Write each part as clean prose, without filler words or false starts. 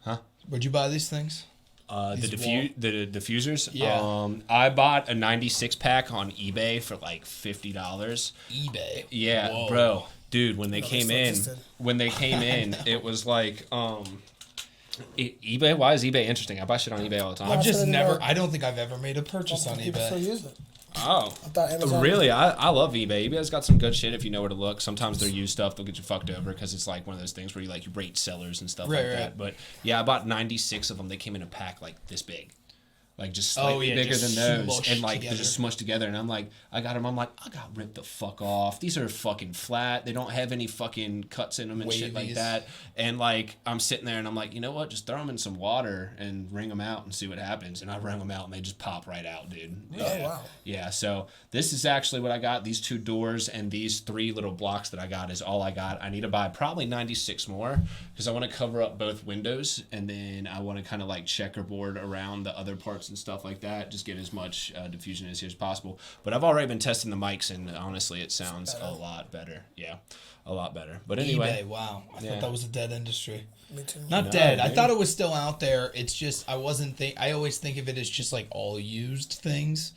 Huh? Where'd you buy these things? The diffusers. Yeah. I bought a 96 pack on eBay for like $50. eBay. Yeah, Whoa. bro, dude. When they came in, existed. it was like eBay. Why is eBay interesting? I buy shit on eBay all the time. I've just That's what I never. know. I don't think I've ever made a purchase on People still eBay. use it. Oh, I thought Amazon really? I love eBay. eBay's got some good shit if you know where to look. Sometimes their used stuff, they'll get you fucked over because it's like one of those things where you rate sellers and stuff like Right. that. But yeah, I bought 96 of them. They came in a pack like this big. Like just slightly bigger just than those, smushed and like together. they're just smushed together. And I'm like, I got them. I'm like, I got ripped the fuck off. These are fucking flat. They don't have any fucking cuts in them and shit like Wavies. that. And like, I'm sitting there and I'm like, you know what? Just throw them in some water and wring them out and see what happens. And I wring them out and they just pop right out, dude. Oh, wow. Yeah. So this is actually what I got. These 2 doors and these 3 little blocks that I got is all I got. I need to buy probably 96 more because I want to cover up both windows, and then I want to kind of like checkerboard around the other parts and stuff like that. Just get as much diffusion as possible. But I've already been testing the mics, and honestly, it sounds a lot better. Yeah, a lot better. But anyway, eBay. Wow. I thought that was a dead industry. Me too. Not dead. I dude. thought it was still out there. It's just I wasn't I always think of it as just like all used things.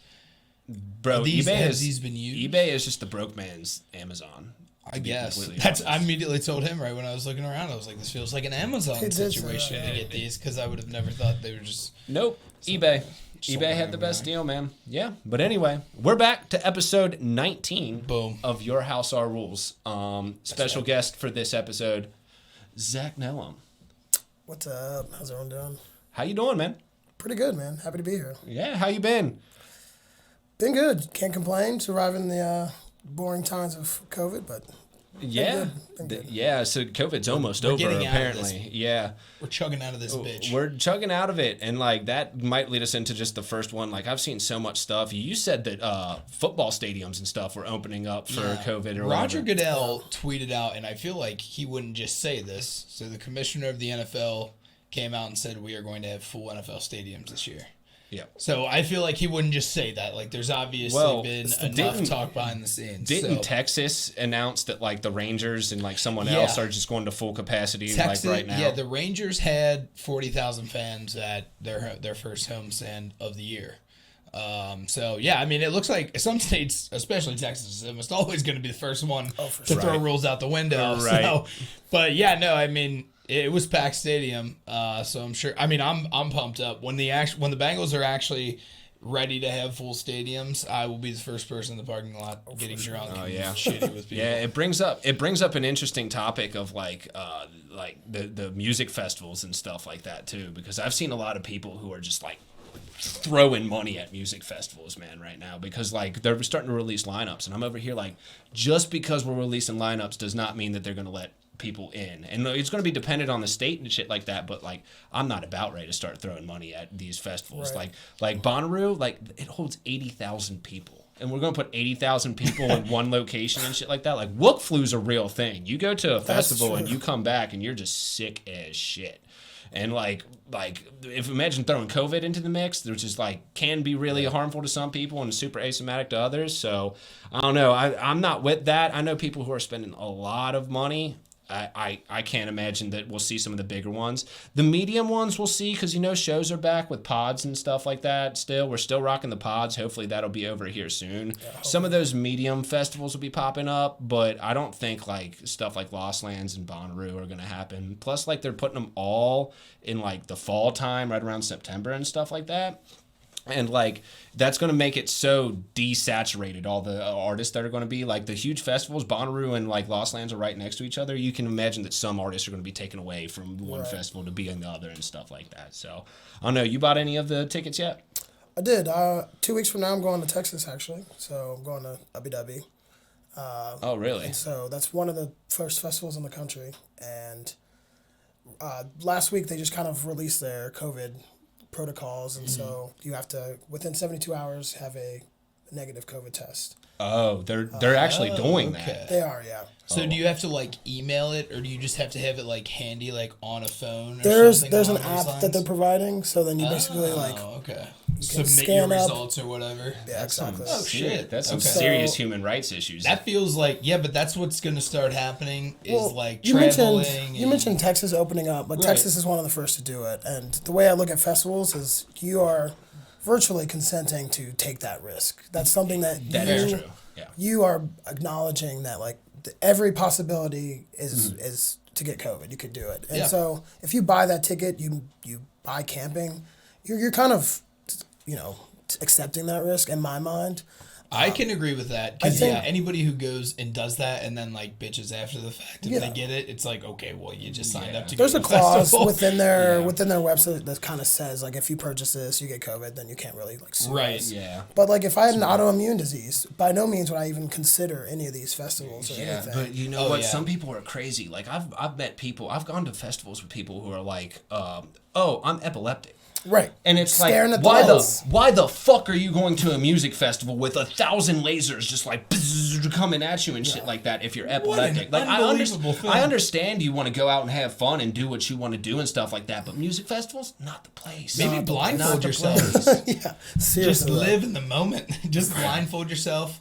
bro, Have eBay these been used? eBay is just the broke man's Amazon. I guess. completely That's. honest. I immediately told him right when I was looking around. I was like, "This feels like an Amazon He did say situation that, to yeah. get these," because I would have never thought they were just. Nope. eBay. Sold eBay had right the over best there. deal, man. Yeah. But anyway, we're back to episode 19 Boom. of Your House, Our Rules. Special guest for this episode, Zach Nellum. What's up? How's everyone doing? How you doing, man? Pretty good, man. Happy to be here. Yeah, how you been? Been good. Can't complain. Surviving the boring times of COVID, but Yeah. Been good. Yeah, so COVID's almost over, getting out of this. apparently. Yeah. We're chugging out of this bitch. We're chugging out of it, and like that might lead us into just the first one. Like I've seen so much stuff. You said that football stadiums and stuff were opening up for COVID or Roger whatever. Goodell tweeted out, and I feel like he wouldn't just say this. So the commissioner of the NFL came out and said we are going to have full NFL stadiums this year. Yeah. So I feel like he wouldn't just say that. Like there's obviously been enough talk behind the scenes. Didn't so. Texas announce that like the Rangers and like someone Yeah. else are just going to full capacity Texas, like right now? yeah, the Rangers had 40,000 fans at their first homestand of the year. So yeah, I mean, it looks like some states, especially Texas, is almost always going to be the first one to throw rules out the window. Right. So, but yeah, no, I mean, it was packed stadium, so I'm sure. I mean, I'm pumped up when the Bengals are actually ready to have full stadiums. I will be the first person in the parking lot getting drunk. Oh and yeah, shitty with people. Yeah, it brings up an interesting topic of like the music festivals and stuff like that too, because I've seen a lot of people who are just like throwing money at music festivals, man, right now, because like they're starting to release lineups, and I'm over here like, just because we're releasing lineups does not mean that they're going to let people in, and it's going to be dependent on the state and shit like that, but like I'm not about ready to start throwing money at these festivals. Right. Like Bonnaroo, like it holds 80,000 people, and we're going to put 80,000 people in one location and shit like that. Like Wook Flu's a real thing. You go to a festival and you come back and you're just sick as shit. And like if imagine throwing COVID into the mix, which is like can be really harmful to some people and super asymptomatic to others. So I don't know. I'm not with that. I know people who are spending a lot of money. I can't imagine that we'll see some of the bigger ones. The medium ones we'll see, because shows are back with pods and stuff like that. Still, we're still rocking the pods. Hopefully that'll be over here soon. Some of those medium festivals will be popping up, but I don't think like stuff like Lost Lands and Bonnaroo are gonna happen. Plus, like they're putting them all in like the fall time, right around September and stuff like that. And like that's going to make it so desaturated, all the artists that are going to be like the huge festivals. Bonnaroo and like Lost Lands are right next to each other. You can imagine that some artists are going to be taken away from one festival to be in the other and stuff like that. So I don't know. You bought any of the tickets yet? I did. 2 weeks from now, I'm going to Texas, actually. So I'm going to Abu Dhabi. Oh, really? And so that's one of the first festivals in the country. And last week, they just kind of released their COVID protocols. And so you have to, within 72 hours, have a negative COVID test. Oh, they're actually doing that. They are, yeah. So do you have to like email it, or do you just have to have it like handy, like on a phone? Or There's something an along those app that lines? they're providing. So then you basically like Oh, okay. You can submit your scan up. results or whatever. Yeah, exactly. Oh, shit. That's some Okay. serious So- human rights issues. That feels like, yeah, but that's what's going to start happening is Well, like you traveling. mentioned you mentioned Texas opening up, but Right. Texas is one of the first to do it. And the way I look at festivals is you are virtually consenting to take that risk. That's something that That you, is true. Yeah. you are acknowledging that like every possibility is to get COVID. You could do it, and Yeah. so if you buy that ticket, you buy camping. You're kind of accepting that risk in my mind. I can agree with that because I think- yeah, anybody who goes and does that and then like bitches after the fact if Yeah. they get it, it's like okay, well you just signed up to There's go a to clause festival. within their website that kind of says like if you purchase this, you get COVID, then you can't really like sue Right. us. Yeah. But like if I had an autoimmune disease, by no means would I even consider any of these festivals or Yeah, anything. but you know Oh, what? yeah. Some people are crazy. Like I've met people. I've gone to festivals with people who are like, "Oh, I'm epileptic," right. and it's like, Staring at the why lights. why the fuck are you going to a music festival with 1,000 lasers just like bzzz, coming at you and shit like that? If you're epileptic, like unbelievable thing. I understand you want to go out and have fun and do what you want to do and stuff like that, but music festivals, not the place. Maybe Not blindfold the yourself. place. Yeah. Just Seriously. live in the moment. Just blindfold yourself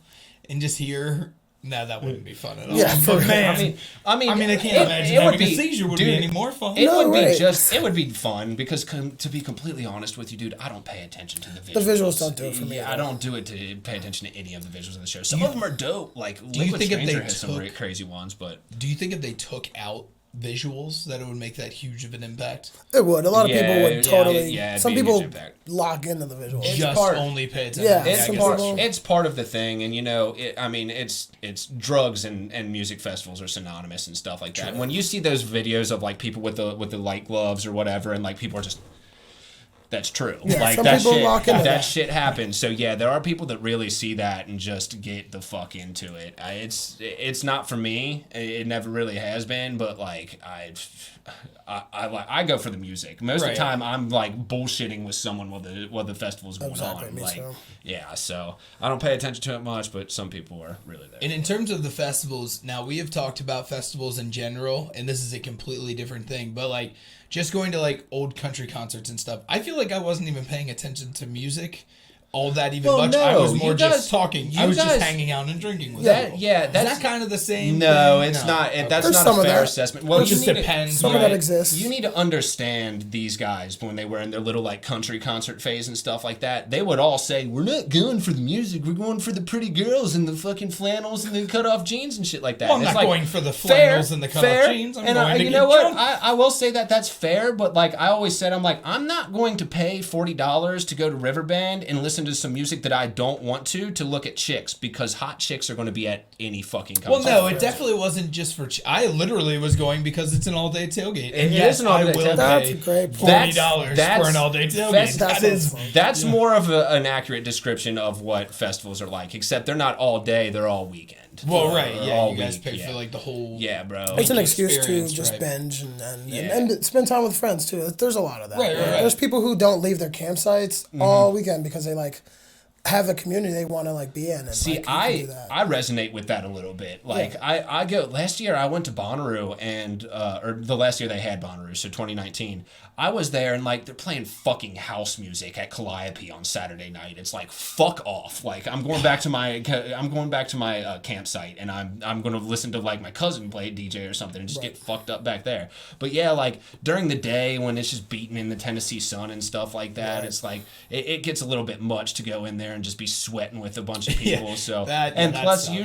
and just hear. No, that wouldn't be fun at all. Yeah, for but real. man, I mean, I can't imagine having a seizure would be any more fun. It No, would be right. it would be fun because to be completely honest with you, dude, I don't pay attention to the visuals. The visuals don't do it for me Yeah, at I all. don't do it to pay attention to any of the visuals of the show. Some of them are dope. Like you Liquid think if Stranger they has some took- crazy ones, but Do you think if they took out visuals that it would make that huge of an impact? It would. A lot of people Yeah, would totally. it'd some be a people huge impact. lock into the visuals. It's Just part- only pay attention. Yeah, I it's some guess part, that's people- true. it's part of the thing, and it's drugs and music festivals are synonymous and stuff like that. When you see those videos of like people with the light gloves or whatever, and like people are just. That's true. Yeah, like some that people shit. lock into That that. shit happens. So yeah, there are people that really see that and just get the fuck into it. It's not for me. It never really has been. But like I go for the music. Most of Right. the time, I'm like bullshitting with someone while the festival's going Exactly, on. me Like too. yeah. So I don't pay attention to it much, but some people are really there. And in terms of the festivals, now we have talked about festivals in general, and this is a completely different thing, but like just going to like old country concerts and stuff, I feel like I wasn't even paying attention to music all that even Well, much. I no, was more you just guys- talking. you I was guys- just hanging out and drinking with That people. yeah, Is that's that kind of the same no, thing? it's not. That's There's not some a of fair that. assessment. Well, It you just need to- depends. Some right? of that exists. You need to understand these guys when they were in their little like country concert phase and stuff like that. They would all say, "We're not going for the music. We're going for the pretty girls and the fucking flannels and the cut off jeans and shit like that." Well, I'm And it's not like, going for the fair, flannels and the cut fair, off jeans. I'm and going to you get know what? drunk. I will say that that's fair, but like I always said, I'm like I'm not going to pay $40 to go to Riverbend and listen to some music that I don't want to look at chicks because hot chicks are going to be at any fucking Well, concert. no, it definitely wasn't just for. I literally was going because it's an all-day tailgate, and It yes, is an all-day I will tailgate. That's pay a great point. $40 That's- for an all-day tailgate. that's- That is That's more of an accurate description of what festivals are like, except they're not all day, they're all weekend. well, right? Or Yeah, all you guys week, pay yeah. for like the whole. Yeah, bro. It's an Weekend excuse to experience, just right. binge Yeah. and spend time with friends too. There's a lot of that. Right, right, right. There's people who don't leave their campsites all weekend because they like have a community they want to like be in. And, See, like, you can do that. I resonate with that a little bit. Like I go last year I went to Bonnaroo and or the last year they had Bonnaroo, so 2019. I was there and like they're playing fucking house music at Calliope on Saturday night. It's like fuck off. Like I'm going back to my campsite and I'm going to listen to like my cousin play DJ or something and just get fucked up back there. But yeah, like during the day when it's just beating in the Tennessee sun and stuff like that, it's like it gets a little bit much to go in there and just be sweating with a bunch of people. So that plus sucks.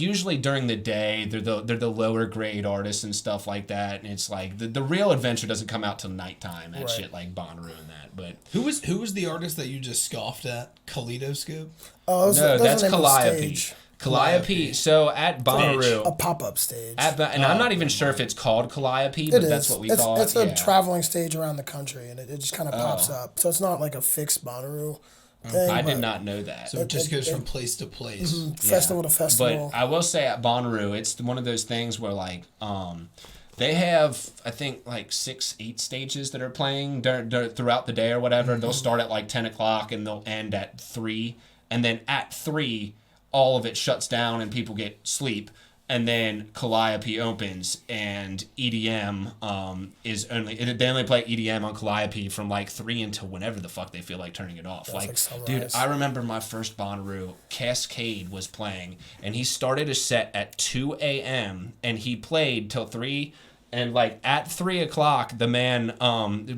usually during the day they're the lower grade artists and stuff like that, and it's like the real adventure doesn't come out till nighttime at shit like Bonnaroo and that. But Who was the artist that you just scoffed at? Kaleidoscope. Oh, those, no, those that's are the name of the Calliope. stage. Calliope. So at Bonnaroo, A pop-up stage. and I'm not even sure if it's called Calliope, It but is. that's what we it's, call it's it. a Yeah. traveling stage around the country, and it just kind of pops up. So it's not like a fixed Bonnaroo thing. I did but not know that. So it just goes from place to place. festival to festival. But I will say at Bonnaroo, it's one of those things where like they have I think like 6-8 stages that are playing throughout the day or whatever. They'll start at like 10 o'clock and they'll end at 3, and then at 3 all of it shuts down and people get sleep. And then Calliope opens, and EDM they only play EDM on Calliope from like 3 until whenever the fuck they feel like turning it off. That's like dude, I remember my first Bonnaroo, Cascade was playing, and he started a set at 2 a.m. and he played till 3. And like at 3 o'clock, the man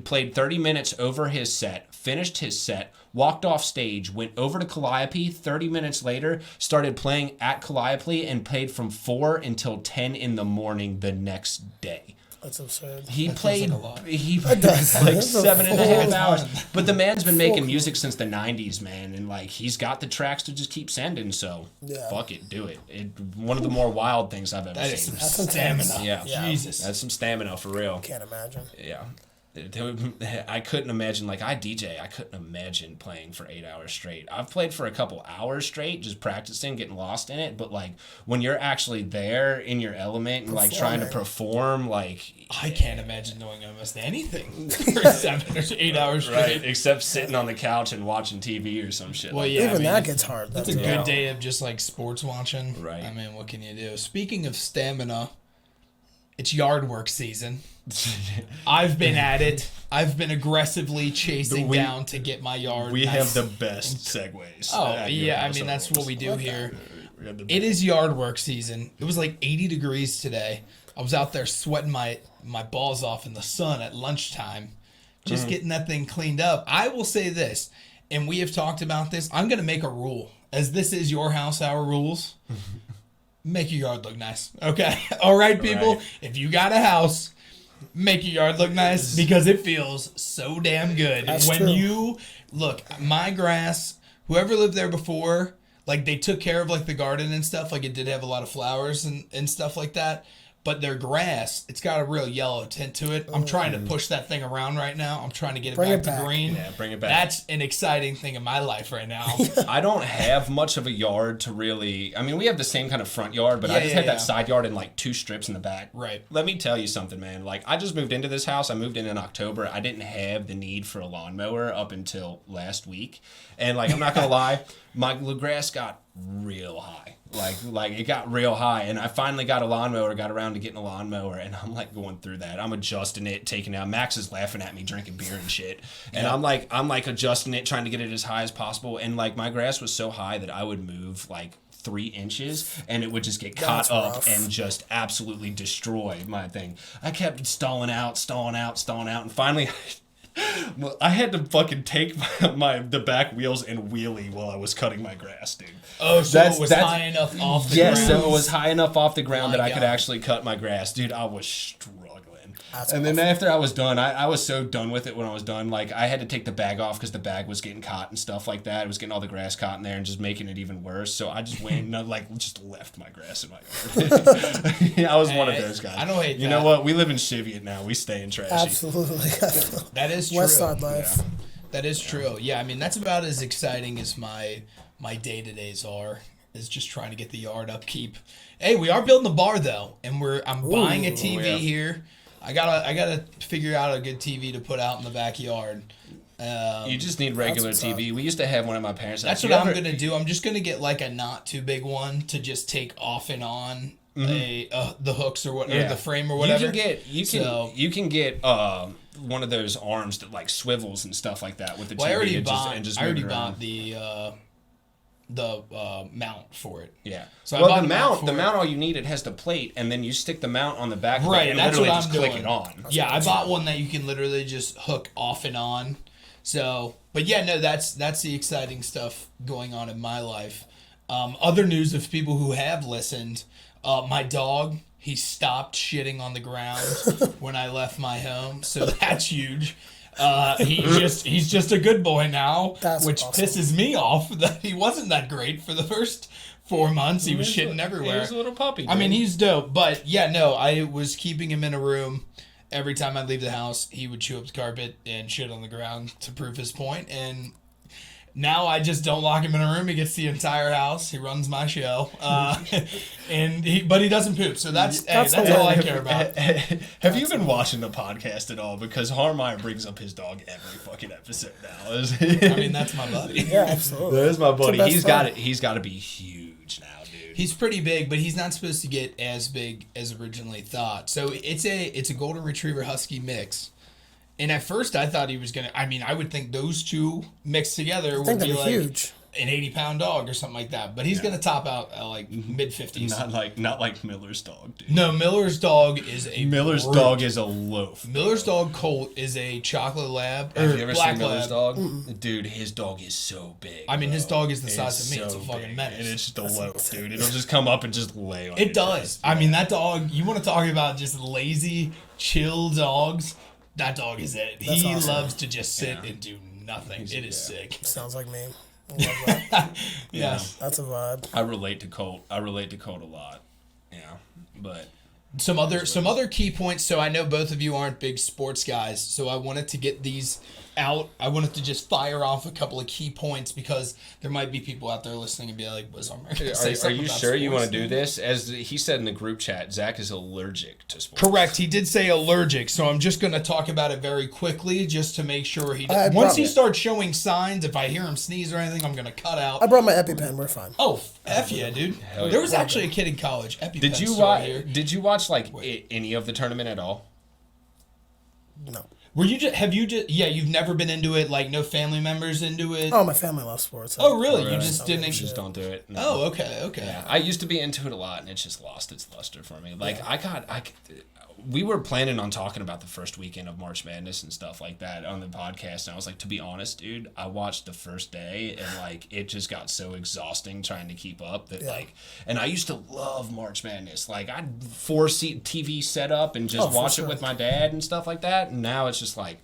played 30 minutes over his set, finished his set, walked off stage, went over to Calliope. 30 minutes later, started playing at Calliope and played from 4 until 10 in the morning the next day. That's absurd. He that played like 7.5 hours. But the man's been making music since the 90s, man. And like he's got the tracks to just keep sending. So fuck it, do it. One of the more wild things I've ever seen. That's some stamina. Yeah. Jesus. That's some stamina for real. Can't imagine. Yeah. I couldn't imagine, like, I DJ, I couldn't imagine playing for 8 hours straight. I've played for a couple hours straight, just practicing, getting lost in it, but, like, when you're actually there in your element and, like, trying to perform, like... I can't imagine doing almost anything for 7 or 8 hours straight. Right, except sitting on the couch and watching TV or some shit. Well, like yeah, Even that gets hard. That's a good day of just, like, sports watching. Right. I mean, what can you do? Speaking of stamina, it's yard work season. I've been at it. I've been aggressively chasing down to get my yard. We have the best segues. Oh, yeah. I mean, that's what we do here. It is yard work season. It was like 80 degrees today. I was out there sweating my balls off in the sun at lunchtime, just getting that thing cleaned up. I will say this, and we have talked about this. I'm going to make a rule. As this is your house, our rules. Make your yard look nice. Okay? All right, people? Right. If you got a house... Make your yard look nice because it feels so damn good. That's when true. you look, my grass, whoever lived there before, like they took care of like the garden and stuff. Like it did have a lot of flowers and stuff like that. But their grass, it's got a real yellow tint to it. I'm trying to push that thing around right now. I'm trying to get it back to green. Yeah, bring it back. That's an exciting thing in my life right now. I don't have much of a yard to really... I mean, we have the same kind of front yard, but I just had that side yard and like 2 strips in the back. Right. Let me tell you something, man. Like, I just moved into this house. I moved in October. I didn't have the need for a lawnmower up until last week. And, like, I'm not going to lie, my grass got real high. Like it got real high, and I finally got around to getting a lawnmower, and I'm like going through that. I'm adjusting it, taking it out. Max is laughing at me drinking beer and shit, and I'm like adjusting it, trying to get it as high as possible. And like my grass was so high that I would move like 3 inches, and it would just get caught up and just absolutely destroy my thing. I kept stalling out, and finally. Well, I had to fucking take the back wheels and wheelie while I was cutting my grass, dude. Oh, so it was high enough off the ground? Yes, so it was high enough off the ground that I could actually cut my grass. Dude, I was struggling. And then after I was done, I was so done with it when I was done. Like, I had to take the bag off because the bag was getting caught and stuff like that. It was getting all the grass caught in there and just making it even worse. So I just went and, just left my grass in my yard. I was one of those guys. I don't hate that. You know what? We live in Cheviot now. We stay in trashy. Absolutely. That is true. West Side life. Yeah. That is true. Yeah, I mean, that's about as exciting as my day-to-days are, is just trying to get the yard upkeep. Hey, we are building a bar, though, and I'm buying a TV here. I gotta figure out a good TV to put out in the backyard. You just need regular TV. We used to have one at my parents' house. That's what I'm gonna do. I'm just gonna get like a not too big one to just take off and on the hooks or whatever, the frame or whatever. You can get one of those arms that like swivels and stuff like that with the TV. I already bought the mount for it. Yeah. So the mount, all you need, it has the plate, and then you stick the mount on the back. Right. And that's literally what I'm just doing. click it on. Yeah, I bought one that you can literally just hook off and on. So, but yeah, no, that's the exciting stuff going on in my life. Other news of people who have listened, my dog, he stopped shitting on the ground when I left my home, so that's huge. He's just a good boy now, which pisses me off that he wasn't that great for the first 4 months. He was shitting everywhere. He's a little puppy, dude. I mean, he's dope, but yeah, no, I was keeping him in a room. Every time I'd leave the house, he would chew up the carpet and shit on the ground to prove his point, and now I just don't lock him in a room. He gets the entire house. He runs my show, but he doesn't poop. So that's all I care about. Have you been watching the podcast at all? Because Harmeyer brings up his dog every fucking episode now. I mean, that's my buddy. Yeah, absolutely. That is my buddy. He's got to be huge now, dude. dude. He's pretty big, but he's not supposed to get as big as originally thought. So it's a golden retriever husky mix. And at first I thought he was gonna. I mean, I would think those two mixed together would be like huge. An 80-pound dog or something like that. But he's gonna top out at like mid-50s. Not like Miller's dog, dude. No, Miller's dog is a loaf. Miller's dog Colt is a chocolate lab. Have you ever black seen Miller's lab. dog? Dude, his dog is so big. I mean, his dog is the size It's of me. It's a so fucking big, menace. and it's just a loaf, dude. It'll just come up and just lay on It does. I mean, that dog, you want to talk about just lazy, chill dogs? That dog is it. That's He awesome. loves to just sit and do nothing. It is sick. Sounds like me. I love that. Yes. That's a vibe. I relate to Colt a lot. Yeah, but Some other key points. So I know both of you aren't big sports guys, so I wanted to get these out. I wanted to just fire off a couple of key points because there might be people out there listening and be like, "Was are you sure you want to do this?" As he said in the group chat, Zach is allergic to sports. Correct. He did say allergic, so I'm just going to talk about it very quickly just to make sure he. I Once he brought- starts showing signs, if I hear him sneeze or anything, I'm going to cut out. I brought my EpiPen. We're fine. Oh, F yeah, dude. Hell yeah. There was actually a kid in college. Did you watch? Did you watch like any of the tournament at all? No. Were you just? Have you just? Yeah, you've never been into it. Like no family members into it. Oh, my family loves sports. Oh, really? Really? You just didn't. Just don't do it. No. Oh, okay. Yeah, I used to be into it a lot, and it's just lost its luster for me. Like we were planning on talking about the first weekend of March Madness and stuff like that on the podcast, and I was like, to be honest, dude, I watched the first day, and like it just got so exhausting trying to keep up that like, and I used to love March Madness. Like I'd TV set up and just watch it with my dad and stuff like that, and now it's just like,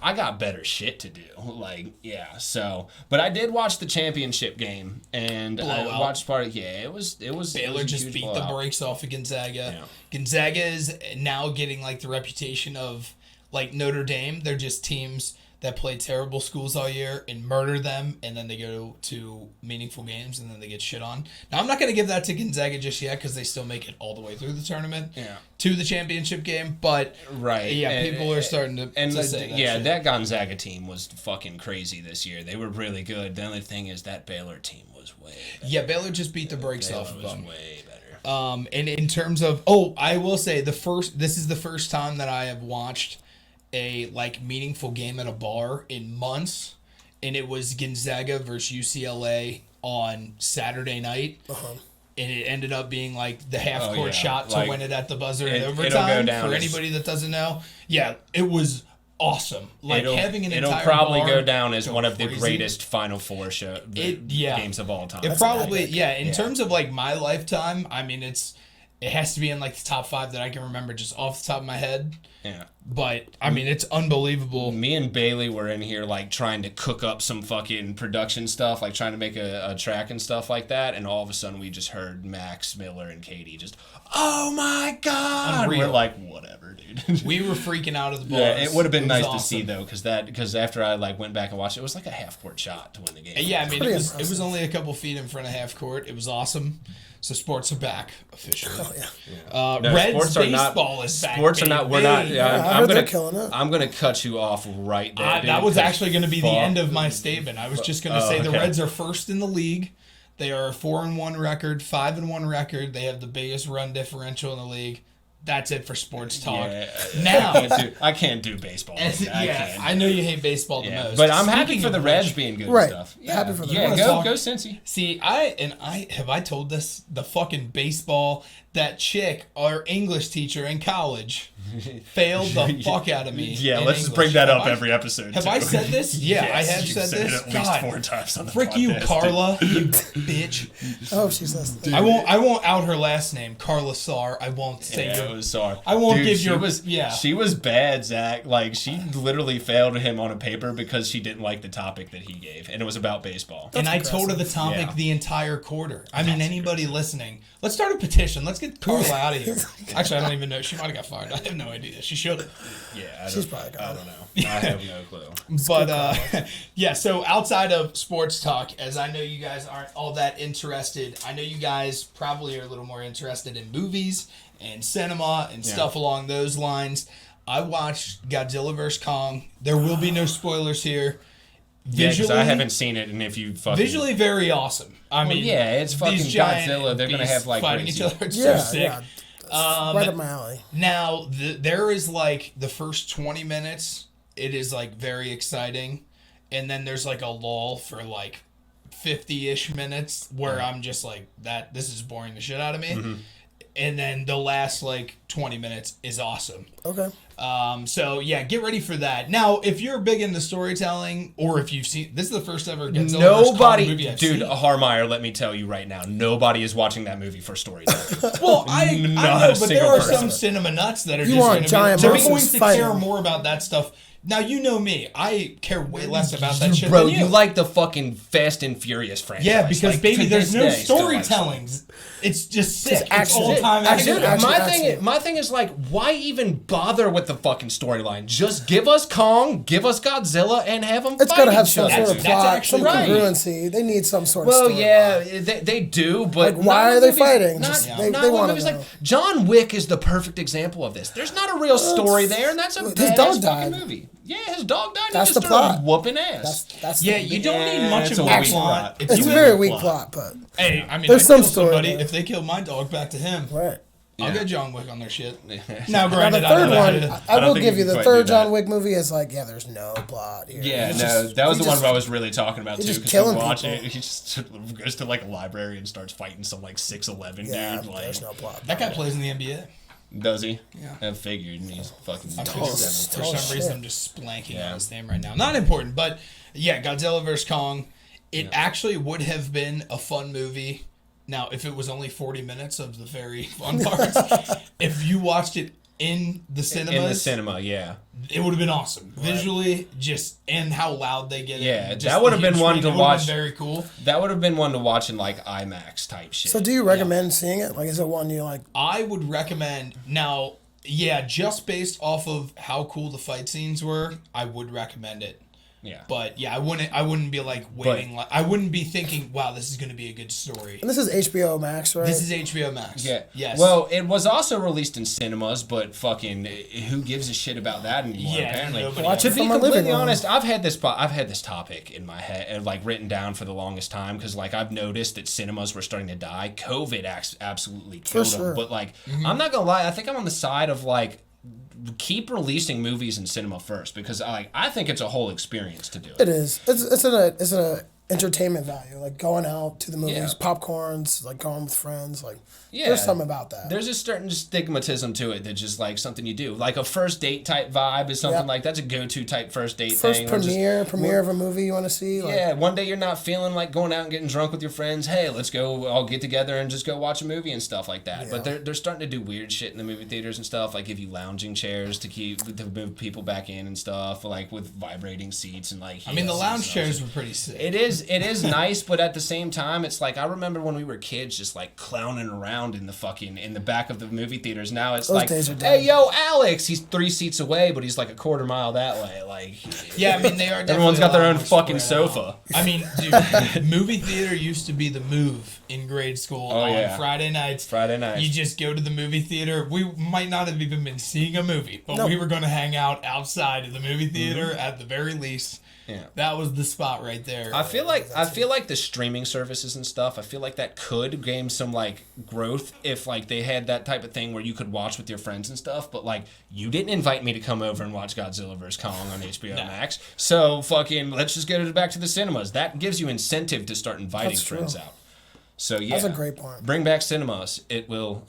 I got better shit to do. Like, yeah, so, but I did watch the championship game, and I watched part of, it was Baylor just beat the brakes off of Gonzaga. Yeah. Gonzaga is now getting like the reputation of like Notre Dame. They're just teams that play terrible schools all year and murder them, and then they go to meaningful games and then they get shit on. Now I'm not going to give that to Gonzaga just yet because they still make it all the way through the tournament to the championship game. But people are starting to say that shit. That Gonzaga team was fucking crazy this year. They were really good. The only thing is that Baylor team was way better. Yeah, Baylor just beat the brakes off of them. Way better. And in terms of I will say this is the first time that I have watched a like meaningful game at a bar in months, and it was Gonzaga versus UCLA on Saturday night. And it ended up being like the half court shot to win it at the buzzer in overtime. For anybody that doesn't know, it was awesome. Like having an entire bar. It'll probably go down as one of the greatest Final Four games of all time. It probably in terms of like my lifetime, I mean it has to be in like the top 5 that I can remember just off the top of my head. Yeah. But I mean it's unbelievable. Me and Bailey were in here like trying to cook up some fucking production stuff, like trying to make a track and stuff like that, and all of a sudden we just heard Max, Miller, and Katie just, oh my god! Unreal. We're like, whatever, dude. We were freaking out of the bars. Yeah, it would have been nice awesome to see though, because after I like went back and watched it, it was like a half court shot to win the game. Yeah, I mean it was only a couple feet in front of half court. It was awesome. So sports are back officially. Oh, yeah. Reds baseball is back. Sports are not. We're not. Yeah, I'm gonna cut you off right there. That was actually going to be the end of my statement. I was just going to say the Reds are first in the league. They are a 4-1 record, 5-1 record. They have the biggest run differential in the league. That's it for sports talk. Yeah, now I can't do baseball. I know you hate baseball the most, but I'm happy for the Reds being good and stuff. Yeah, happy for the Reds. Reds. Go Cincy. See, I told this the fucking baseball. That chick, our English teacher in college, failed the fuck out of me. Yeah, let's just bring that up every episode. Have I said this? Yeah, yes, I have said this. It at least 4 times on the frick podcast. you, Carla, you bitch. Oh, she's listening. I won't out her last name, Carla Sar. I won't say it was Sar. I won't give she your. She was bad, Zach. Like she literally failed him on a paper because she didn't like the topic that he gave, and it was about baseball. And I told her the topic the entire quarter. I mean, anybody listening, let's start a petition. Let's get Carla out of here. Actually, I don't even know. She might have got fired. I have no idea. She should have. Yeah, she's probably gone. I don't know. I have no clue. But so outside of sports talk, as I know you guys aren't all that interested, I know you guys probably are a little more interested in movies and cinema and stuff along those lines. I watched Godzilla vs. Kong. There will be no spoilers here. Yeah, because visually, I haven't seen it, and if you fucking visually very awesome. I mean, yeah, it's fucking these giant Godzilla. They're gonna beasts have like fighting crazy. each other. It's Yeah, so sick. yeah. Right up my alley. Now, there is like the first 20 minutes, it is like very exciting. And then there's like a lull for like 50-ish minutes where I'm just like, this is boring the shit out of me. Mm-hmm. And then the last like 20 minutes is awesome. Okay. So yeah, get ready for that. Now, if you're big into storytelling, or if you've seen, this is the first ever Godzilla vs. Kong Nobody, movie I've dude, seen. Harmeyer, let me tell you right now, nobody is watching that movie for storytelling. Well, I Not know, a but there single are person. some cinema nuts that are You just want going to giant they're monsters going to fighting. care more about that stuff. Now, you know me. I care way less about that shit Bro, than you like the fucking Fast and Furious franchise. Yeah, because like, baby, to there's this no day, still like- storytellings. It's just sick. It's action. all time Action, action. action. My thing is like, why even bother with the fucking storyline? Just give us Kong, give us Godzilla, and have them It's fight gotta have each some other. sort of That's plot, actually some right. congruency. They need some sort of Well, story. yeah, they do, but Like, why not are in they movies- fighting? Not, Just- not they in wanna movies know. like John Wick is the perfect example of this. There's not a real story there, and that's a His badass dog fucking died. movie. Yeah, his dog died. That's and the he just started plot. whooping ass. That's Yeah, the, you don't need Yeah, much it's of a a weak plot. If It's you a have very a weak plot, but Hey, I mean, There's I some kill story somebody. there. If they kill my dog, back to him. right. I'll Yeah. get John Wick on their shit. Now, Now, granted, the I third know one, that. I don't will think give you you can the quite do third that. John Wick movie is like, yeah, there's no plot here. Yeah, It's no, just- that was he the one just- I was really talking about he's too. just Because killing watch it, people. he just goes to like a library and starts fighting some like 6'11" Yeah, dude. Like, there's no plot. That guy plays in the NBA. does he? Yeah. I figured, and he's fucking. I seven. just, for Oh, some shit. reason, I'm just splanking Yeah. on his name right now. Not important, but yeah, Godzilla vs. Kong. It actually would have been a fun movie. Now, if it was only 40 minutes of the very fun parts, if you watched it in the cinemas, In the cinema, yeah. it would have been awesome. Visually, just, and how loud they get Yeah, it. that would have been one to watch. Very cool. That would have been one to watch in like IMAX type shit. So do you recommend seeing it? Like, is it one you like? I would recommend now. Yeah, just based off of how cool the fight scenes were, I would recommend it. Yeah. But yeah, I wouldn't be like waiting. I wouldn't be thinking, wow, this is going to be a good story. And this is HBO Max, right? This is HBO Max. Yeah. Yes. Well, it was also released in cinemas, but fucking who gives a shit about that anymore? Yeah, apparently. nobody Watch To it be from my living completely room. honest, I've had this topic in my head, like written down for the longest time, because like I've noticed that cinemas were starting to die. COVID absolutely killed them. sure. But like, I'm not gonna lie, I think I'm on the side of like, keep releasing movies in cinema first, because I think it's a whole experience to do it. It is. It's an entertainment value. Like going out to the movies, Yeah. popcorns, like going with friends. Like Yeah. there's something about that. There's a certain stigmatism to it that's just like something you do. Like a first date type vibe is something Yep. like that's a go-to type first date First thing. Or just- premiere of a movie you want to see. Like, yeah, one day you're not feeling like going out and getting drunk with your friends. Hey, let's go all get together and just go watch a movie and stuff like that. But they're starting to do weird shit in the movie theaters and stuff, like give you lounging chairs to move people back in and stuff, like with vibrating seats and like. I mean, the heels and lounge stuff. chairs were pretty sick. It is nice, but at the same time, it's like I remember when we were kids, just like clowning around in the back of the movie theaters. Now it's Those like, days are dead. hey, yo, Alex, he's 3 seats away, but he's like a quarter mile that way. Like, Yeah, I mean, they are. everyone's definitely got their a lot own more fucking spread out. sofa. I mean, dude, movie theater used to be the move in grade school on yeah. Friday nights. Friday nights. You just go to the movie theater. We might not have even been seeing a movie, but No. we were going to hang out outside of the movie theater at the very least. Yeah. That was the spot right there. I feel like the streaming services and stuff, I feel like that could gain some like growth if like they had that type of thing where you could watch with your friends and stuff, but like you didn't invite me to come over and watch Godzilla vs. Kong on HBO Max. So fucking let's just go back to the cinemas. That gives you incentive to start inviting That's true. friends out. So yeah. That's a great point. Bring back cinemas. It will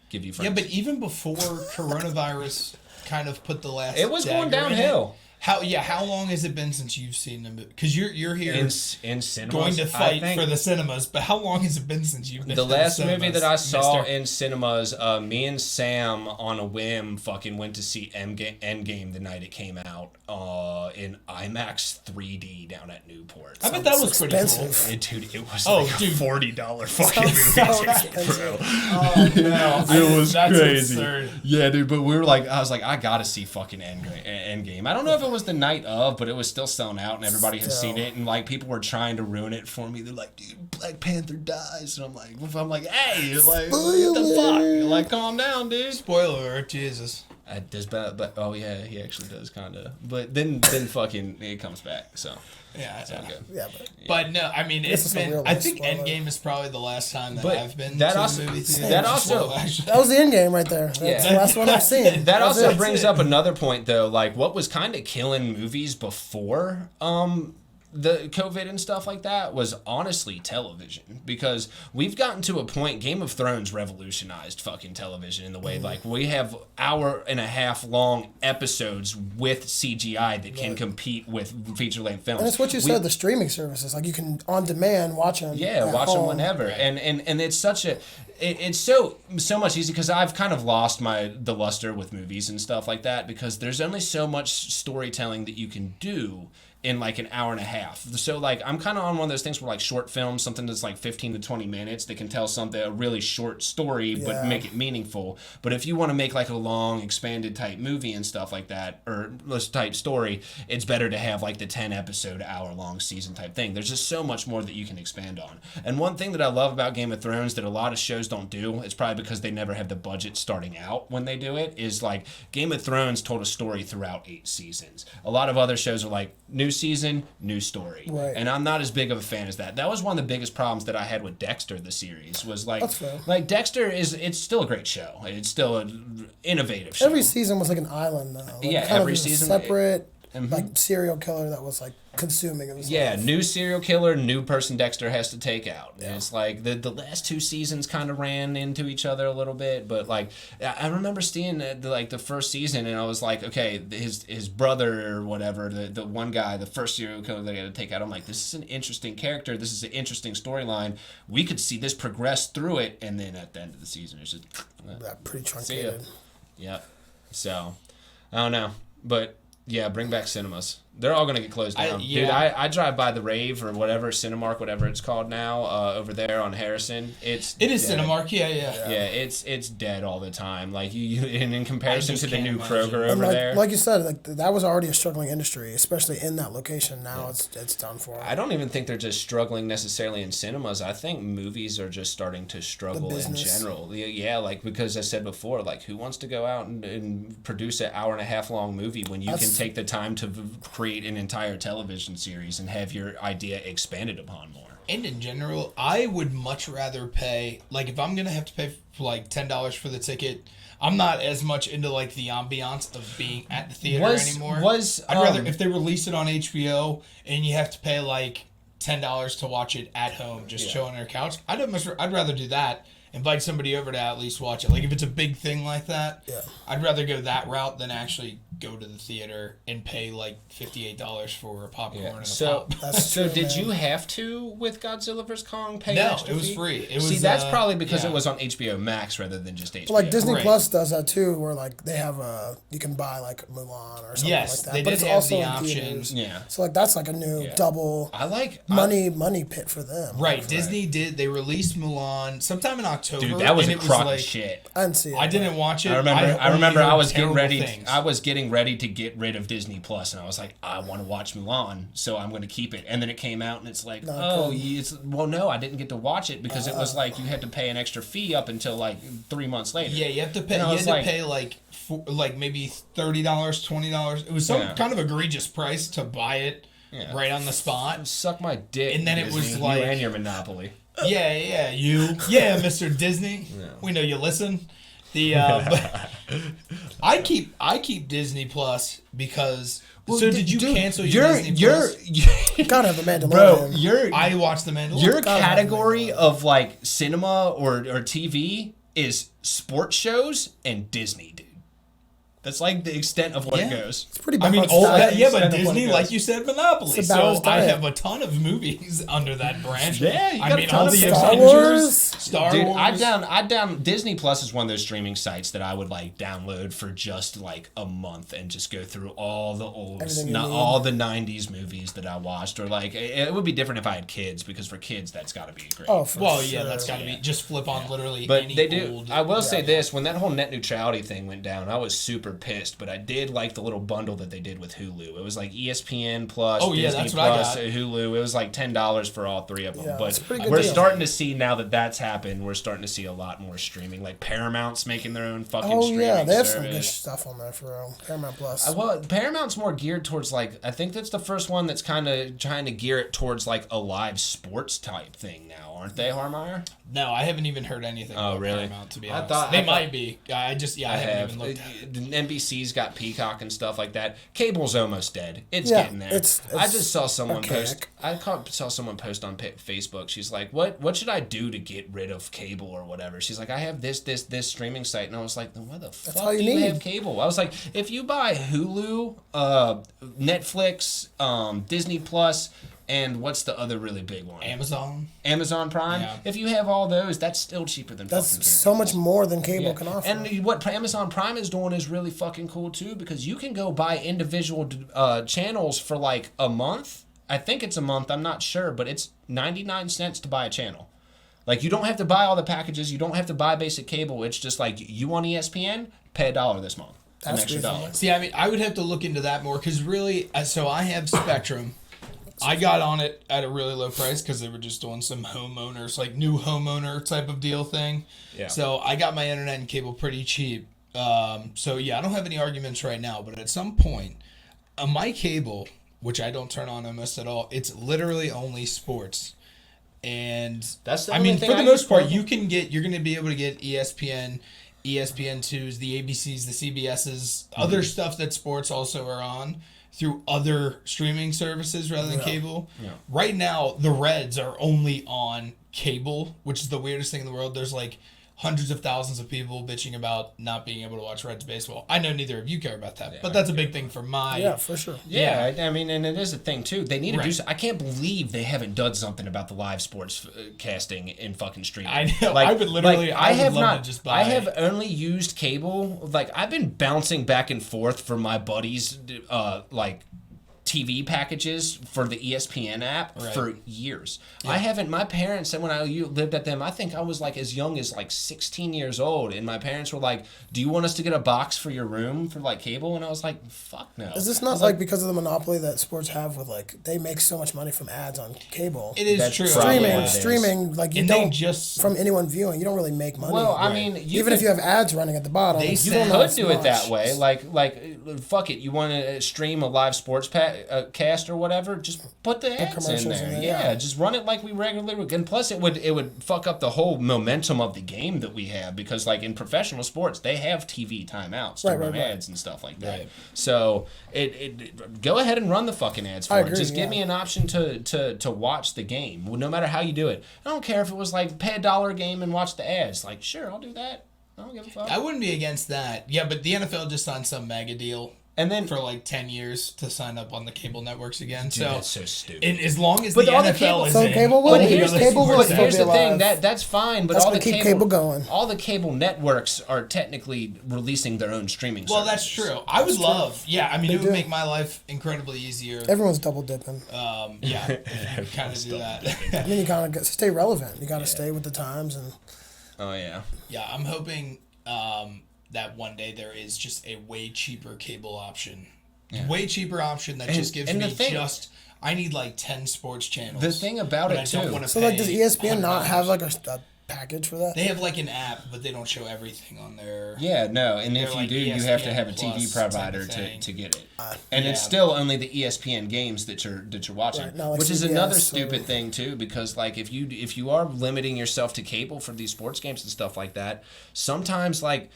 give you friends. Yeah, but even before coronavirus kind of put the last it was going dagger in it, downhill. How long has it been since you've seen them? Because you're here In cinemas, going to I fight think- for the cinemas, but how long has it been since you've been The to the last cinemas, movie that I saw mister? in cinemas, me and Sam on a whim fucking went to see Endgame the night it came out in IMAX 3D down at Newport. I bet that was pretty expensive. cool. Dude, it was Oh, like a dude. $40 fucking movie So ticket, expensive. bro. Oh no, It was that's crazy. absurd. Yeah, dude, but we were like, I was like, I gotta see fucking Endgame. I don't know if it was the night of, but it was still selling out and everybody had seen it, and like people were trying to ruin it for me. They're like, dude, Black Panther dies, and I'm like, hey, like, what the fuck? You're like, calm down, dude. Spoiler alert, Jesus. Does but oh yeah, he actually does kind of. But then fucking it comes back. So Yeah, it's all good. Yeah, but no, I mean This it's is a been. real I think spoiler. Endgame is probably the last time that But I've been that to also- the movie theater. that also- Well, actually, that was the end game right there. That's Yeah. the last one I've seen. That That's also it. brings up another point, though. Like, what was kind of killing movies before the COVID and stuff like that was honestly television. Because we've gotten to a point, Game of Thrones revolutionized fucking television in the way, like, we have hour-and-a-half long episodes with CGI that can compete with feature-length films. And it's what you said, the streaming services. Like, you can, on demand, watch them. Yeah, watch them whenever, and it's such a, it's so much easier because I've kind of lost the luster with movies and stuff like that because there's only so much storytelling that you can do in like an hour and a half. So like I'm kind of on one of those things where like short films, something that's like 15 to 20 minutes that can tell a really short story but make it meaningful. But if you want to make like a long expanded type movie and stuff like that or this type story, it's better to have like the 10 episode hour long season type thing. There's just so much more that you can expand on. And one thing that I love about Game of Thrones that a lot of shows don't do, it's probably because they never have the budget starting out when they do it, is like Game of Thrones told a story throughout 8 seasons. A lot of other shows are like new season, new story. Right. And I'm not as big of a fan as that. That was one of the biggest problems that I had with Dexter, the series, was like, That's fair. like Dexter it's still a great show. It's still an innovative show. Every season was like an island, though. Like, Yeah, kind every of a season- separate, like, serial killer that was, like, consuming himself. Yeah, new serial killer, new person Dexter has to take out. And it's like the last 2 seasons kind of ran into each other a little bit, but like I remember seeing the first season and I was like, okay, his brother or whatever, the one guy, the first serial killer they got to take out. I'm like, this is an interesting character. This is an interesting storyline. We could see this progress through it, and then at the end of the season, it's just Pretty see ya. truncated. Yep. So I don't know, but yeah, bring back cinemas. They're all gonna get closed down. Dude, I drive by the Rave or whatever, Cinemark, whatever it's called now, over there on Harrison. It is it is dead. Cinemark. Yeah. Yeah, it's dead all the time. Like you and in comparison just to the can't new imagine. Kroger And over there. like you said, like that was already a struggling industry, especially in that location. Now it's done for. I don't even think they're just struggling necessarily in cinemas. I think movies are just starting to struggle in business. general. Yeah, like because I said before, like who wants to go out and produce an hour and a half long movie when you can take the time to create an entire television series and have your idea expanded upon more. And in general, I would much rather pay, like, if I'm going to have to pay for, like, $10 for the ticket, I'm not as much into, like, the ambiance of being at the theater anymore. I'd rather, if they release it on HBO and you have to pay, like, $10 to watch it at home, just chill on your couch, I'd rather do that. Invite somebody over to at least watch it. Like, if it's a big thing like that, I'd rather go that route than actually go to the theater and pay like $58 for a popcorn and a pop. So did you have to with Godzilla vs Kong pay? No, extra it was fee? free. It was, See, that's probably because yeah. it was on HBO Max rather than just HBO. Like Disney Right. Plus does that too, where like they have you can buy like Mulan or something Yes, like that. they but did it's have also the in option. theaters. Yeah. So like that's like a new double I like money pit for them. Right, Disney did. They released Mulan sometime in October. Dude, that was and a it crock like, of shit. I didn't see it. I didn't watch it. I remember only I heard was getting terrible ready things. I was getting ready to get rid of Disney Plus and I was like, I want to watch Mulan, so I'm going to keep it. And then it came out and it's like, no, I didn't get to watch it because it was like you had to pay an extra fee up until like 3 months later. Yeah, you have to pay. You And I had was to like- pay like maybe $30, $20. It was some kind of egregious price to buy it right on the spot. Suck my dick. And then it was Disney, like- you and your monopoly. Yeah, Mr. Disney. We know you listen. But I keep Disney Plus because. So did you cancel your Disney Plus? You gotta have the Mandalorian. Bro, I watched the Mandalorian. your category of like cinema or TV is sports shows and Disney, dude. That's like the extent of what it goes. It's pretty. I mean, balanced diet. but Disney, like you said, Monopoly. It's a So balanced I diet. have a ton of movies under that branch. Yeah, you I got mean, a ton all of the Star Avengers, Star Dude, Wars. I down Disney Plus is one of those streaming sites that I would like download for just like a month and just go through all the old, Everything you not need. all the '90s movies that I watched, or like it would be different if I had kids because for kids that's got to be great. Oh, for Well, sure. yeah, that's got to be just flip on literally But any they do. old. I will say this: when that whole net neutrality thing went down, I was super super pissed, but I did like the little bundle that they did with Hulu. It was like ESPN plus, Oh, yeah, Disney that's what I plus, got. Hulu. It was like $10 for all three of them. Yeah, but that's a pretty good we're deal. starting to see now that that's happened. We're starting to see a lot more streaming. Like Paramount's making their own fucking streaming yeah, they have some good service. stuff on there for real. Paramount Plus. Well, Paramount's more geared towards like I think that's the first one that's kind of trying to gear it towards like a live sports type thing now, aren't they, Harmeyer? No, I haven't even heard anything about really? Paramount, to be I honest. thought- They I thought- might be. I haven't even looked at it. The NBC's got Peacock and stuff like that. Cable's almost dead. It's Yeah, getting there. it's I just saw someone archaic. saw someone post on Facebook. She's like, "What should I do to get rid of cable or whatever?" She's like, "I have this streaming site," and I was like, "Then why the fuck all do you you need. have cable?" I was like, "If you buy Hulu, Netflix, Disney Plus." And what's the other really big one? Amazon Prime. Yeah. If you have all those, that's still cheaper than fucking That's cable. so much more than cable can offer. And what Amazon Prime is doing is really fucking cool too, because you can go buy individual channels for like a month. I think it's a month. I'm not sure, but it's 99 cents to buy a channel. Like you don't have to buy all the packages. You don't have to buy basic cable. It's just like you want ESPN, pay $1 this month. An That's extra reasonable. $1. See, I mean, I would have to look into that more because really, so I have Spectrum. I got on it at a really low price because they were just doing some homeowners, like new homeowner type of deal thing. Yeah. So I got my internet and cable pretty cheap. So yeah, I don't have any arguments right now, but at some point, my cable, which I don't turn on almost at all, it's literally only sports. And That's the I only mean, thing for the I most use part, cable. you're going to be able to get ESPN, ESPN2s, the ABCs, the CBSs, Mm-hmm. other stuff that sports also are on through other streaming services rather than cable. Yeah. Right now, the Reds are only on cable, which is the weirdest thing in the world. There's like hundreds of thousands of people bitching about not being able to watch Reds baseball. I know neither of you care about that, but that's a big thing for my... Yeah, for sure. Yeah, I mean, and it is a thing too. They need to do. Right. So, I can't believe they haven't done something about the live sports casting in fucking streaming. I know. I would literally- I would have love not. to just buy- I have only used cable. Like I've been bouncing back and forth for my buddies, like TV packages for the ESPN app Right. for years. I haven't. My parents said when I lived at them, I think I was like as young as like 16 years old, and my parents were like, "Do you want us to get a box for your room for like cable?" And I was like, "Fuck no." Is this not like because of the monopoly that sports have with like they make so much money from ads on cable? It is That's true. probably Streaming, what it is. streaming, like you And they don't just... from anyone viewing, you don't really make money. Well, I mean, even if you have ads running at the bottom, They you said- don't You know could as do it that much. way. Like, fuck it. You want to stream a live sports cast or whatever? Just put the ads in commercials there. in there, Yeah, yeah. just run it like we regularly would. And plus, it would fuck up the whole momentum of the game that we have because, like in professional sports, they have TV timeouts to Right, run right, right. ads and stuff like that. Right. So it go ahead and run the fucking ads for I it. agree, Just give me yeah. an option to watch the game, no matter how you do it. I don't care if it was like pay $1 a game and watch the ads. Like, sure, I'll do that. I don't give a fuck. I wouldn't be against that. Yeah, but the NFL just signed some mega deal And then for like 10 years to sign up on the cable networks again. Dude, so, that's so stupid. and as long as But the all the NFL cable- is So in, cable will all be- the here's other cable will sports still Here's be the thing alive. that's fine, but That's all the gonna keep cable going. all the cable networks are technically releasing their own streaming. Well, that's services. true. I would love, yeah. I mean, it would do. make my life incredibly easier. Everyone's double dipping. Yeah, if you kind of do that. I mean, you gotta stay relevant. You gotta stay with the times, and Oh yeah. Yeah, I'm hoping that one day there is just a way cheaper cable option. Way cheaper option that just gives and the me thing- I need like 10 sports channels. The thing about but it, I don't too- wanna so like, does pay ESPN not $100. have like a package for that? They have like an app, but they don't show everything on their... Yeah, no, and if They're you like do, you have to ESPN have a Plus TV type of provider thing. to get it. And it's yeah. still only the ESPN games that you're watching, Right, not like which is CBS another or- stupid thing too. Because like if you are limiting yourself to cable for these sports games and stuff like that, sometimes like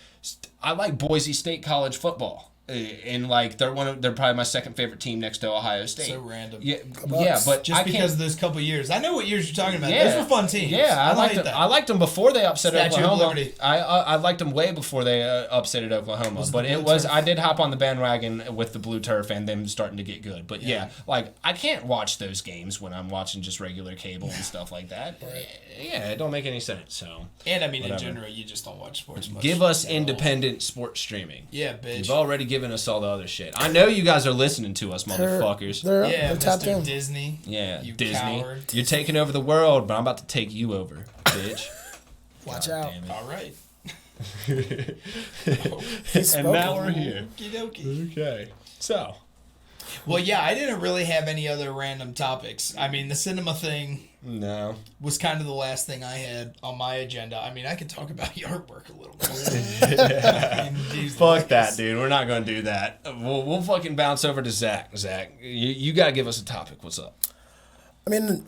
I like Boise State college football. And like they're probably my second favorite team next to Ohio State. So random. Yeah, Bucks. but Just I because can't. of those couple years. I know what years you're talking about. Yeah, Those were fun teams. Yeah, I liked hate them. that. I liked them before they upset Statue of Oklahoma. Liberty. I liked them way before they upset Oklahoma. Was it But the it blue was turf? I did hop on the bandwagon with the blue turf and them starting to get good. But yeah, like I can't watch those games when I'm watching just regular cable and stuff like that. Yeah, it don't make any sense. So And I mean, Whatever. in general, you just don't watch sports much. give us at all. independent sports streaming. Yeah, bitch. You've already given us all the other shit. I know you guys are listening to us, motherfuckers. They're Yeah, tapped Mr. in. Disney. Yeah, You Disney. coward. You're taking over the world, but I'm about to take you over, bitch. Watch God out. damn it. All right. And now we're here. Okey-dokey. Okay. So. Well, yeah, I didn't really have any other random topics. I mean, the cinema thing No. was kind of the last thing I had on my agenda. I mean, I could talk about your artwork a little bit. I mean, geez, Fuck that, dude. We're not going to do that. We'll fucking bounce over to Zach. Zach, you got to give us a topic. What's up? I mean,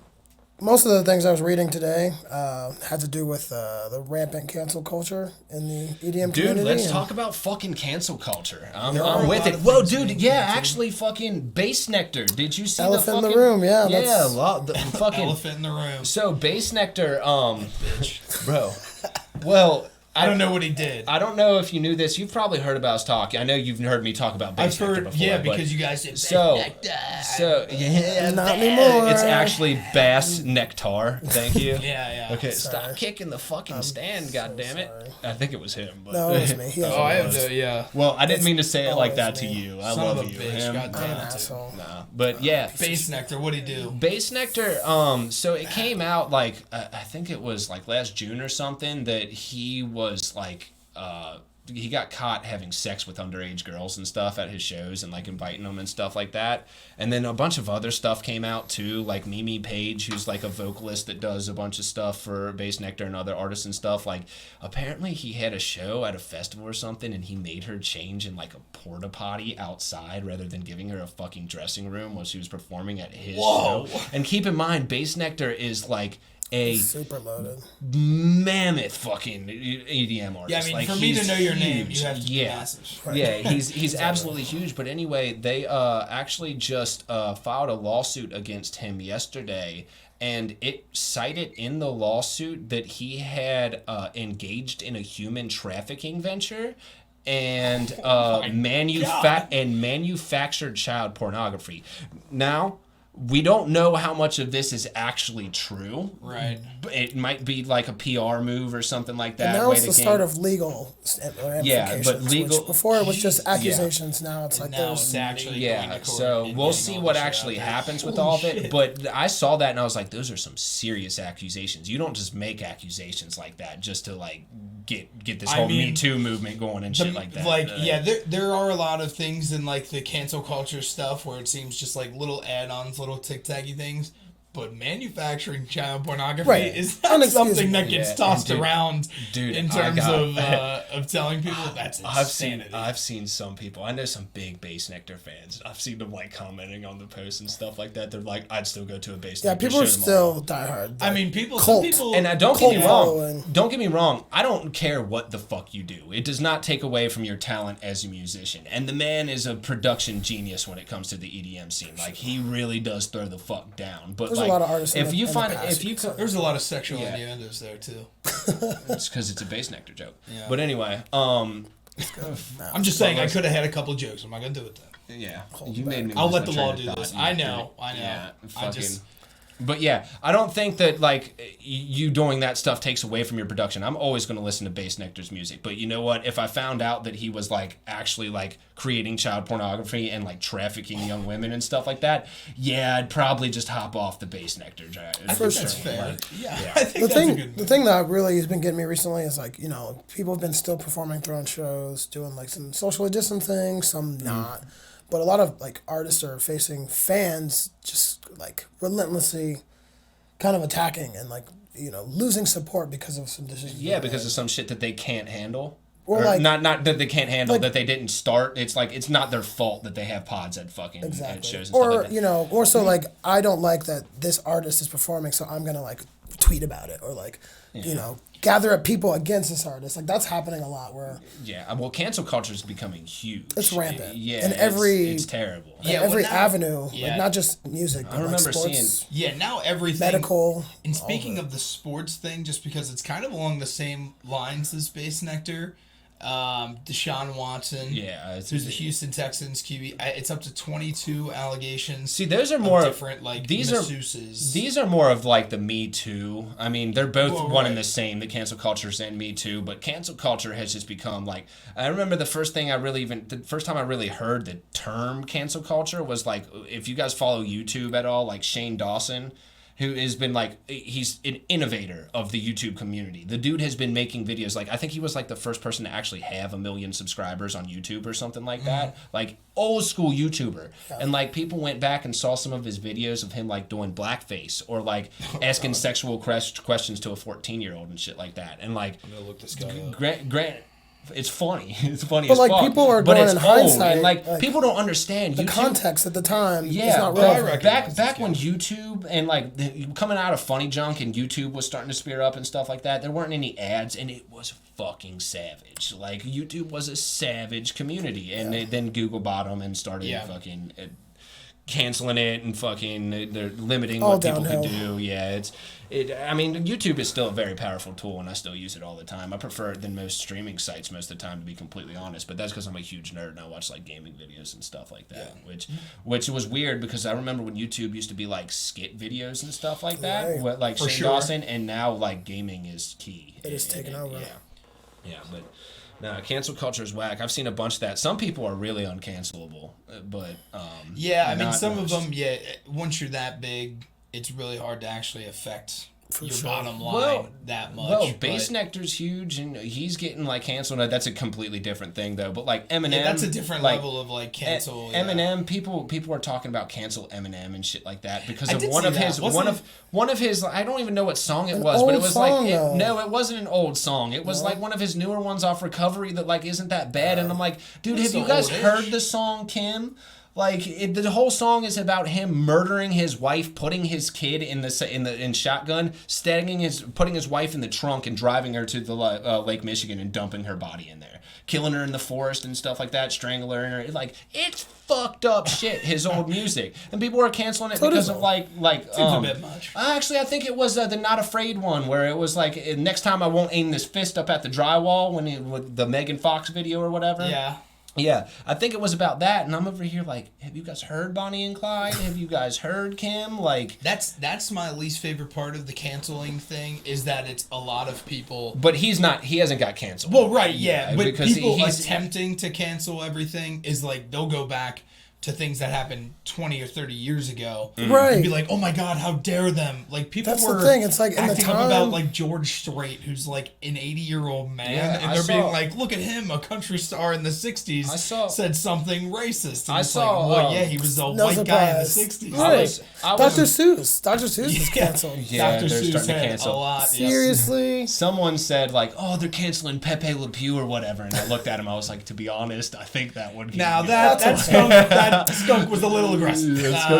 most of the things I was reading today had to do with the rampant cancel culture in the EDM Dude, community. let's and talk about fucking cancel culture. I'm There are a with lot it. of Whoa, things dude, being yeah, canceled. actually, fucking Bass Nectar. Did you see Elephant in the the fucking... room, yeah, Yeah, that's- the fucking... Elephant in the room. So, Bass Nectar, Bitch. bro, well... I don't know what he did. I don't know if you knew this. You've probably heard about us talk. I know you've heard me talk about I've Bass Nectar heard, before. yeah, but- because you guys did So, yeah, Not anymore. it's actually Bass Nectar. Thank you. Yeah. Okay, Sorry. stop kicking the fucking stand, goddammit. sorry. I think it was him. But No, it was me. He has Oh, I have a to, yeah. Well, I didn't mean to say it like that always to me. you. I Son love of a you. bitch, Him. God I'm an damn. asshole. Nah. But yeah, Bass Nectar, what'd he do? Bass Nectar, so it came out like, I think it was like last June or something that he was like, he got caught having sex with underage girls and stuff at his shows and like inviting them and stuff like that. And then a bunch of other stuff came out too, like Mimi Page, who's like a vocalist that does a bunch of stuff for Bass Nectar and other artists and stuff. Like apparently he had a show at a festival or something and he made her change in like a porta potty outside rather than giving her a fucking dressing room while she was performing at his Whoa. show. And keep in mind, Bass Nectar is like a super loaded. mammoth fucking EDM artist. Yeah, I mean, Like, for me to he's know your name, huge. you have to be Yeah. massive. Yeah, he's absolutely huge. But anyway, they actually just filed a lawsuit against him yesterday, and it cited in the lawsuit that he had engaged in a human trafficking venture and manufactured child pornography. Now, we don't know how much of this is actually true. Right. It might be like a PR move or something like that. And now way it's to the gain- start of legal Yeah, but ramifications, legal- which before it was just accusations. Now it's like Now there's it's actually going Yeah, to court so and we'll getting see all what the shit actually out there. happens with Holy all of it. shit. But I saw that and I was like, those are some serious accusations. You don't just make accusations like that just to like get this I whole mean, Me Too movement going and shit like that. Yeah, there are a lot of things in like the cancel culture stuff where it seems just like little add-ons, little tic-tacky things. But manufacturing child pornography Right. is not something that Yeah, gets and tossed dude- around dude, in I terms got- of telling people that's insanity. I've seen some people. I know some big Bass Nectar fans. I've seen them like commenting on the posts and stuff like that. They're like, I'd still go to a Bass yeah, Nectar people are show tomorrow. still diehard. I mean, people. Cult. Some people. And don't get me Cult wrong. following. Don't get me wrong. I don't care what the fuck you do. It does not take away from your talent as a musician. And the man is a production genius when it comes to the EDM scene. Like he really does throw the fuck down. But There's like, a lot of artists in if the- you in the find past if you who co- There's a lot of sexual Yeah. innuendos there too. it's because it's a Bass Nectar joke. Yeah. But anyway, I'm just saying I could have had a couple jokes. I'm not gonna do it then. yeah, you made me. I'll lose let my the law train do of this. thought. I You know. did. Yeah, I fucking. just. But yeah, I don't think that like you doing that stuff takes away from your production. I'm always going to listen to Bass Nectar's music. But you know what? If I found out that he was like actually like creating child pornography and like trafficking young women and stuff like that, yeah, I'd probably just hop off the Bass Nectar. I think that's fair. Yeah, I think the that's a thing, good the move. thing that really has been getting me recently is like, you know, people have been still performing their own shows, doing like some socially distant things, some not. But a lot of like artists are facing fans just like relentlessly kind of attacking and like, you know, losing support because of some decisions. Yeah, because of some shit that they can't handle. Or Or like- not that they can't handle, like- that they didn't start. It's like it's not their fault that they have pods at fucking at Exactly. shows and Or, stuff like that. you know, or so like, I don't like that this artist is performing, so I'm going to like tweet about it or like, you know, gather up people against this artist. Like that's happening a lot where Yeah, well, cancel culture is becoming huge. It's rampant. Yeah, And every- it's terrible. Yeah, every well, now- avenue, yeah. like not just music, but remember like sports, seeing- Yeah, now everything. medical. And speaking of the sports thing, just because it's kind of along the same lines as Bass Nectar, Deshaun Watson, Yeah, it's- who's the Houston Texans QB, it's up to 22 allegations. See, those are of more different like these masseuses. These are more of like the Me Too. I mean, they're both Well, one and right. the same. The cancel cultures and Me Too, but cancel culture has just become like. I remember the first time I really heard the term cancel culture was like if you guys follow YouTube at all, like Shane Dawson. who has been like, he's an innovator of the YouTube community. The dude has been making videos, like I think he was like the first person to actually have 1 million subscribers on YouTube or something like that. Like old school YouTuber. And like people went back and saw some of his videos of him like doing blackface or like asking sexual questions to a 14-year-old and shit like that. And like, I'm gonna look this guy up. Grant, it's funny. It's funny But as like fuck. people are but going it's in old, hindsight. and like people don't understand the YouTube. context at the time. Yeah, is not but relevant. back when YouTube and like coming out of Funny Junk and YouTube was starting to spear up and stuff like that, there weren't any ads and it was fucking savage. Like YouTube was a savage community, and then Google bought them and started fucking canceling it and fucking they're limiting All what people downhill. could do. Yeah, I mean, YouTube is still a very powerful tool, and I still use it all the time. I prefer it than most streaming sites most of the time, to be completely honest. But that's because I'm a huge nerd and I watch like gaming videos and stuff like that. Which was weird because I remember when YouTube used to be like skit videos and stuff like that, Right. with, like For Shane sure. Dawson, and now like gaming is key. It is taken over. Yeah, but. No, cancel culture is whack. I've seen a bunch of that. Some people are really uncancelable, but Yeah, I mean, not some most. of them, once you're that big, it's really hard to actually affect your sure. bottom line that much. Well, but- Bass Nectar's huge, and he's getting like canceled. That's a completely different thing, though. But like Eminem, Yeah, that's a different like, level of like cancel. Eminem, people are talking about cancel Eminem and shit like that because I of did one see of that. his Wasn't one of his. I don't even know what song it An was, but it old was song, like though. no, it wasn't an old song. It was like one of his newer ones off Recovery that like isn't that bad. And I'm like, dude, It's have you so guys old-ish. heard the song Kim? Like the whole song is about him murdering his wife, putting his kid in shotgun, putting his wife in the trunk and driving her to the Lake Michigan and dumping her body in there, killing her in the forest and stuff like that, strangling her. Like it's fucked up shit. His old music, and people are canceling it because of like Seems a bit much. Actually, I think it was the Not Afraid one where it was like next time I won't aim this fist up at the drywall with the Megan Fox video or whatever. Yeah. Yeah, I think it was about that, and I'm over here like, have you guys heard Bonnie and Clyde? Have you guys heard Kim? Like, That's my least favorite part of the canceling thing is that it's a lot of people. but he hasn't got canceled. Well, right, yeah, but because people he's attempting to cancel everything is like they'll go back to things that happened 20 or 30 years ago. Right. And be like, oh my God, how dare them? Like, people That's the were thing, it's like, in the acting up about, time- like, George Strait, who's, like, an 80-year-old man. Yeah, and I they're being saw- like, look at him, a country star in the 60s said something racist. And I it's saw, like, well, yeah, he was a no white guy in the surprise. 60s. Right. I Dr. was- Seuss. Dr. Seuss is canceled. Yeah, Dr. they're Seuss starting to had cancel. a lot. Seriously? Someone said like, oh, they're canceling Pepe Le Pew or whatever, and I looked at him. I was like, to be honest, I think that would. Now, that skunk was a little aggressive.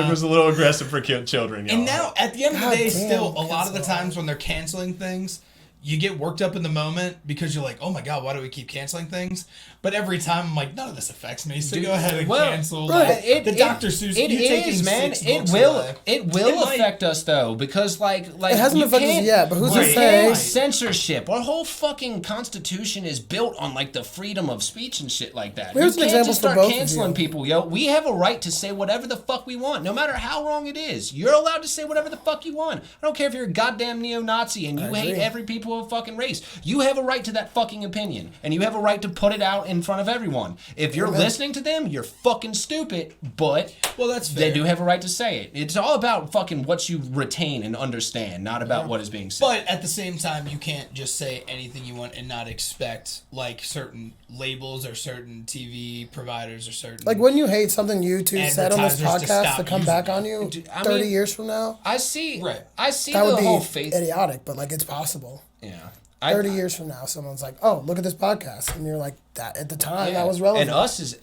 was a little aggressive for children. Y'all. And now, at the end of the God day, damn, still, a lot of the cancel. times when they're canceling things, you get worked up in the moment because you're like, oh my God, why do we keep canceling things? But every time I'm like, none of this affects me, so Dude, go ahead and well, cancel. right. Like, the Dr. Seuss, It you're taking is, man. 6 It books will. away. It will It might. affect us though, because like It hasn't you affected us can't- yet, but who's to you say? can't censorship. Our whole fucking constitution is built on like the freedom of speech and shit like that. Here's you an can't example just for start both of canceling you. people, yo. We have a right to say whatever the fuck we want, no matter how wrong it is. You're allowed to say whatever the fuck you want. I don't care if you're a goddamn neo-Nazi and you hate agree. every people of fucking race. You have a right to that fucking opinion, and you have a right to put it out in front of everyone. If you're listening to them, you're fucking stupid, but Well, that's they fair. do have a right to say it. It's all about fucking what you retain and understand, not about what is being said. But at the same time, you can't just say anything you want and not expect like certain labels or certain TV providers or certain Like, when you hate something YouTube said on this Advertisers to podcast stop to come using back it. on you Dude, I 30 mean- years from now, I see, Right. I see that the would whole be faith. idiotic, but, like, it's possible. Yeah. 30 years from now, someone's like, oh, look at this podcast. And you're like, that at the time, that was relevant.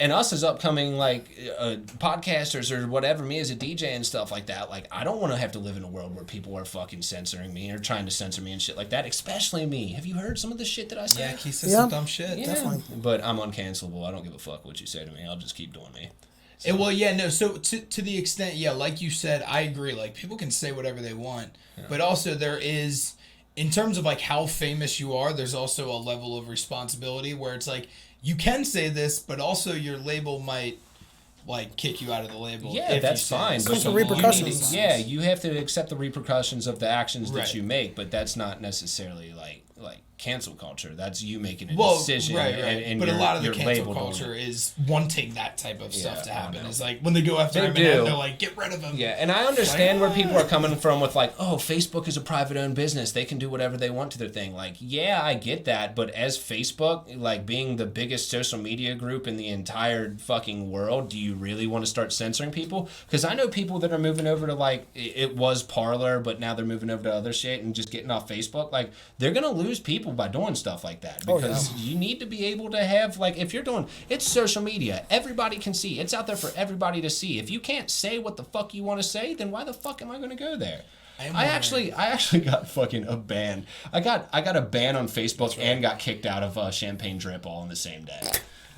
And us as upcoming like podcasters or whatever, me as a DJ and stuff like that. Like, I don't want to have to live in a world where people are fucking censoring me or trying to censor me and shit like that. Especially me. Have you heard some of the shit that I say? Yeah, he says Yeah. some dumb shit. Yeah. definitely. But I'm uncancelable. I don't give a fuck what you say to me. I'll just keep doing me. Well, yeah, no. So to the extent, yeah, like you said, I agree. Like, people can say whatever they want, but also there is, in terms of like how famous you are, there's also a level of responsibility where it's like you can say this, but also your label might like kick you out of the label. Yeah, if that's you say fine. it. Comes So with you need to- repercussions. yeah, you have to accept the repercussions of the actions that Right. you make, but that's not necessarily like like cancel culture. That's you making a Well, decision. right. And but a you're, lot of the you're cancel labeled culture is wanting that type of stuff to happen. know. It's like when they go after They Eminem, do. they're like, get rid of him. Yeah, and I understand where people are coming from with like, oh, Facebook is a private owned business. They can do whatever they want to their thing. Like, yeah, I get that. But as Facebook, like being the biggest social media group in the entire fucking world, do you really want to start censoring people? Because I know people that are moving over to like, it was Parler, but now they're moving over to other shit and just getting off Facebook. Like, they're going to lose people by doing stuff like that. Because you need to be able to have, like, if you're doing, it's social media. Everybody can see. It's out there for everybody to see. If you can't say what the fuck you want to say, then why the fuck am I going to go there? I actually got fucking a ban. I got a ban on Facebook and got kicked out of Champagne Drip all in the same day.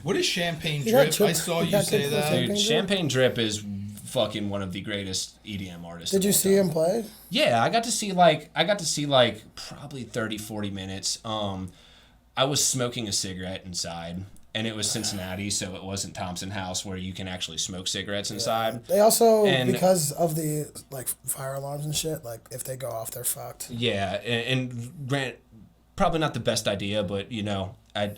What is Champagne You got Drip? Drip- I saw you you got say kicked that. from Dude, Champagne Drip is fucking one of the greatest EDM artists. Did you see him play? Yeah, I got to see like probably 30-40 minutes. I was smoking a cigarette inside, and it was Cincinnati, so it wasn't Thompson House where you can actually smoke cigarettes inside. They also, And- because of the like fire alarms and shit, like if they go off, they're fucked. Yeah, and Grant, probably not the best idea, but you know,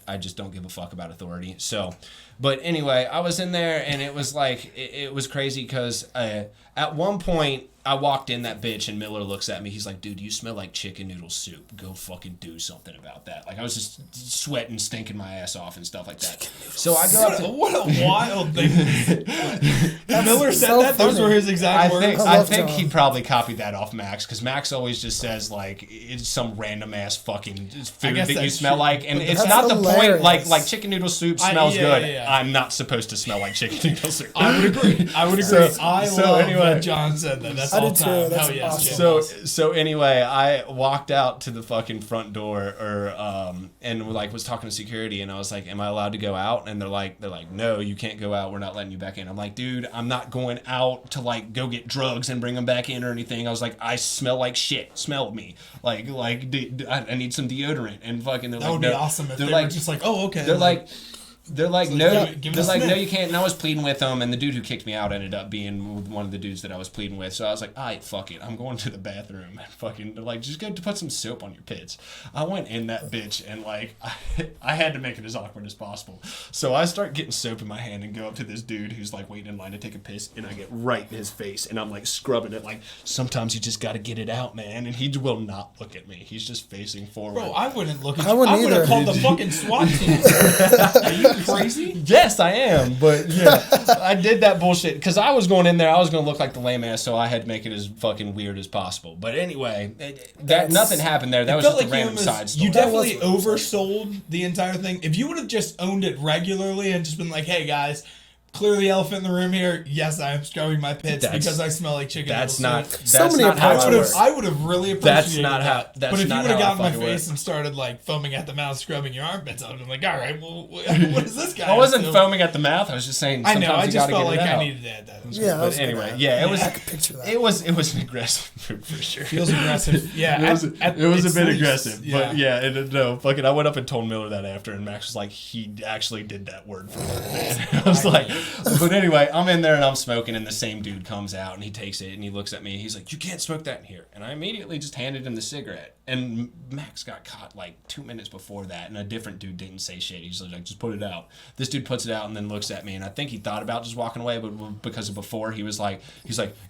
I just don't give a fuck about authority. So, but anyway, I was in there and it was like, it was crazy because at one point I walked in that bitch and Miller looks at me. He's like, dude, you smell like chicken noodle soup. Go fucking do something about that. Like I was just sweating, stinking my ass off and stuff like that. So I go up to... What a wild thing. Miller said so that? Those funny. were his exact words? I think he probably copied that off Max because Max always just says like it's some random ass fucking food guess that you that's smell true. like, and But it's that's not the point. hilarious. Like chicken noodle soup smells yeah, good. yeah, yeah. I'm not supposed to smell like chicken noodle soup. I would agree. I love that John said that. That's I all did too. time. That's Hell yes, awesome. Jim. So anyway, I walked out to the fucking front door, and like was talking to security, and I was like, "Am I allowed to go out?" And they're like, "No, you can't go out. We're not letting you back in." I'm like, "Dude, I'm not going out to like go get drugs and bring them back in or anything." I was like, "I smell like shit. Smell me. Like I need some deodorant." And fucking That would be awesome if they were just like, "Oh, okay." They're like, no, give it they're a like, no, sniff. you can't. And I was pleading with them, and the dude who kicked me out ended up being one of the dudes that I was pleading with. So I was like, all right, fuck it, I'm going to the bathroom. And fucking, they're like, just go to put some soap on your pits. I went in that bitch, and like, I had to make it as awkward as possible. So I start getting soap in my hand and go up to this dude who's like waiting in line to take a piss, and I get right in his face, and I'm like scrubbing it. Like, sometimes you just got to get it out, man. And he will not look at me. He's just facing forward. Bro, I wouldn't look at I you. wouldn't I would have either. called the fucking SWAT team. Are you crazy? Yes, I am, but yeah, I did that bullshit because I was going in there. I was going to look like the lame ass, so I had to make it as fucking weird as possible. But anyway, nothing happened there. That was Felt just a like random side story. you definitely oversold the entire thing. If you would have just owned it regularly and just been like, "Hey guys, clearly elephant in the room here. Yes, I am scrubbing my pits because I smell like chicken." That's noodle not. soup." That's So many not how it approaches. works. I would have really appreciated That's not how- that. that's but if not you would have how I gotten my fucking face work. and started like foaming at the mouth, scrubbing your armpits, I would have been like, all right, well, what is this guy? I wasn't do? foaming at the mouth. I was just saying. I Sometimes know. I you just gotta felt get like it I out. needed to add that. Yeah, But anyway, yeah, it was. I could picture that. It was an aggressive move for sure. Feels aggressive. Yeah, It was a bit its least, aggressive, but yeah, no, fucking. I went up and told Miller that after, and Max was like, he actually did that word for word. I was like, but anyway, I'm in there and I'm smoking, and the same dude comes out and he takes it and he looks at me. He's like, "You can't smoke that in here," and I immediately just handed him the cigarette. And Max got caught like 2 minutes before that, and a different dude didn't say shit. He's like, "Just put it out." This dude puts it out and then looks at me, and I think he thought about just walking away, but because of before, he's like,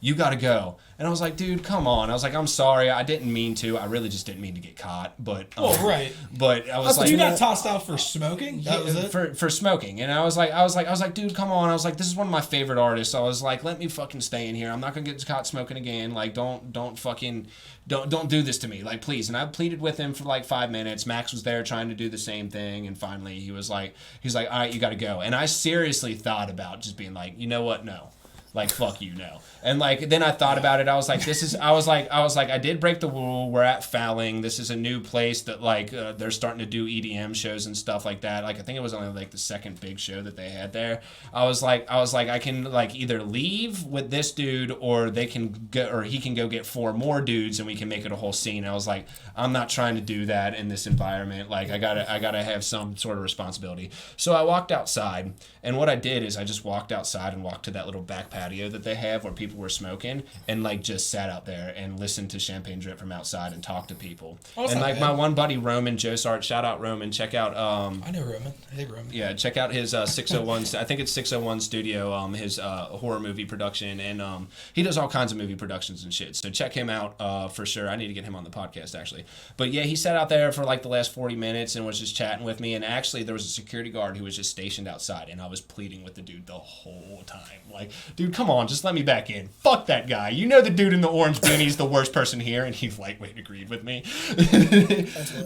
"You gotta go," and I was like, "Dude, come on." I was like, "I'm sorry, I didn't mean to. I really just didn't mean to get caught." But right. But I was So like, you got tossed out for smoking? That was it? for smoking, and I was like, dude, come on. I was like, this is one of my favorite artists. I was like, let me fucking stay in here. I'm not gonna get caught smoking again. Like, don't do this to me, like, please. And I pleaded with him for like 5 minutes. Max was there trying to do the same thing, and finally he's like, all right, you got to go. And I seriously thought about just being like, you know what, no. Like, fuck you, no. And like, then I thought about it. I was like, I did break the rule. We're at Fouling. This is a new place that like they're starting to do EDM shows and stuff like that. Like, I think it was only like the second big show that they had there. I was like, I can like either leave with this dude, or they can go, or he can go get 4 more dudes, and we can make it a whole scene. I was like, I'm not trying to do that in this environment. Like, I gotta have some sort of responsibility. So I walked outside, and what I did is I just walked outside and walked to that little backpack patio that they have where people were smoking, and like just sat out there and listened to Champagne Drip from outside and talked to people. Oh, and like my one buddy Roman Josart, shout out Roman, check out I know Roman. Hey Roman. yeah, check out his 601. I think it's 601 Studio. His horror movie production, and he does all kinds of movie productions and shit. So check him out for sure. I need to get him on the podcast actually. But yeah, he sat out there for like the last 40 minutes and was just chatting with me. And actually, there was a security guard who was just stationed outside, and I was pleading with the dude the whole time, like, dude, come on, just let me back in. Fuck that guy. You know the dude in the orange beanie's the worst person here, and he lightweight agreed with me.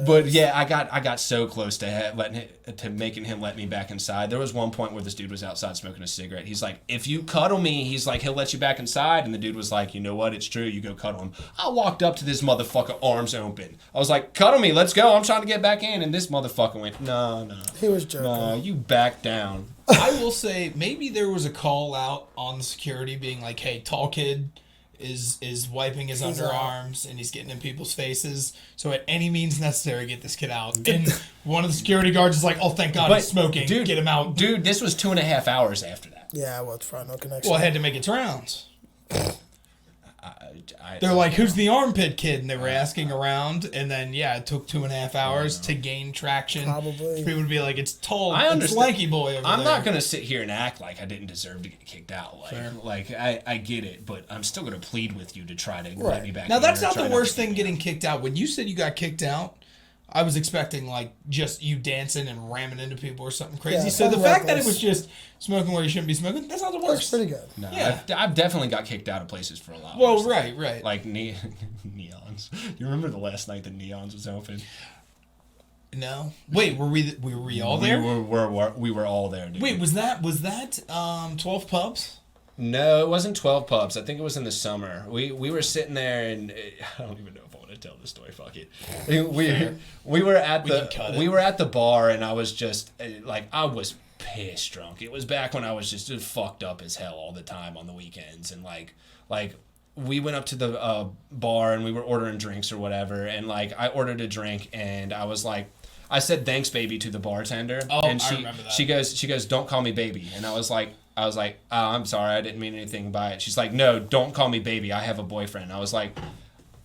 But yeah, I got so close to making him let me back inside. There was one point where this dude was outside smoking a cigarette. He's like, if you cuddle me, he's like, he'll let you back inside. And the dude was like, you know what? It's true. You go cuddle him. I walked up to this motherfucker, arms open. I was like, cuddle me. Let's go. I'm trying to get back in. And this motherfucker went, no. He was joking. No, you back down. I will say maybe there was a call out on the security being like, hey, tall kid is wiping his underarms and he's getting in people's faces. So at any means necessary, get this kid out. And one of the security guards is like, oh, thank God he's smoking. Dude, get him out. Dude, this was 2.5 hours after that. Yeah, well, it's fine. No connection. Well, it had to make its rounds. They're like, who's the armpit kid? And they were asking around. And then, yeah, it took 2.5 hours to gain traction. Probably. People would be like, it's tall, I understand. lanky boy over there. I'm not going to sit here and act like I didn't deserve to get kicked out. I get it, but I'm still going to plead with you to try to let me back in. Now, that's not the worst thing, getting kicked out. When you said you got kicked out, I was expecting like just you dancing and ramming into people or something crazy. Yeah, so the reckless. fact that it was just smoking where you shouldn't be smoking, that's not the worst. That's pretty good. No, Yeah. I've definitely got kicked out of places for a lot. Well, worse. right. Like Neons. You remember the last night that Neons was open? No. Wait, were we all there? We were all there, dude. Wait, was that 12 pubs? No, it wasn't 12 pubs. I think it was in the summer. We were sitting there, and I don't even know if I want to tell the story. Fuck it. We were at the bar, and I was just like, I was piss drunk. It was back when I was just fucked up as hell all the time on the weekends, and like we went up to the bar and we were ordering drinks or whatever, and like I ordered a drink, and I was like, I said thanks baby to the bartender, and I remember that. she goes don't call me baby, and I was like, oh, I'm sorry, I didn't mean anything by it. She's like, no, don't call me baby, I have a boyfriend. I was like,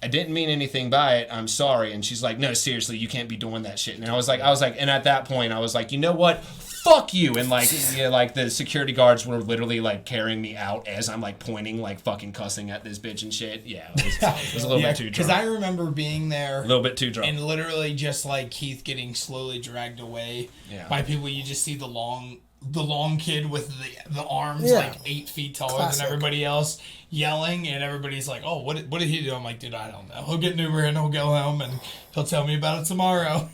I didn't mean anything by it, I'm sorry. And she's like, no, seriously, you can't be doing that shit. And I was like, and at that point I was like, you know what? Fuck you. And like, yeah, like the security guards were literally like carrying me out as I'm like pointing, like fucking cussing at this bitch and shit. Yeah, it was a little bit too drunk. Because I remember being there a little bit too drunk. And literally just like Keith getting slowly dragged away by people. You just see the long kid with the arms like 8 feet taller than everybody else yelling, and everybody's like, oh, what did he do? I'm like, dude, I don't know. He'll get an Uber and he'll go home and he'll tell me about it tomorrow.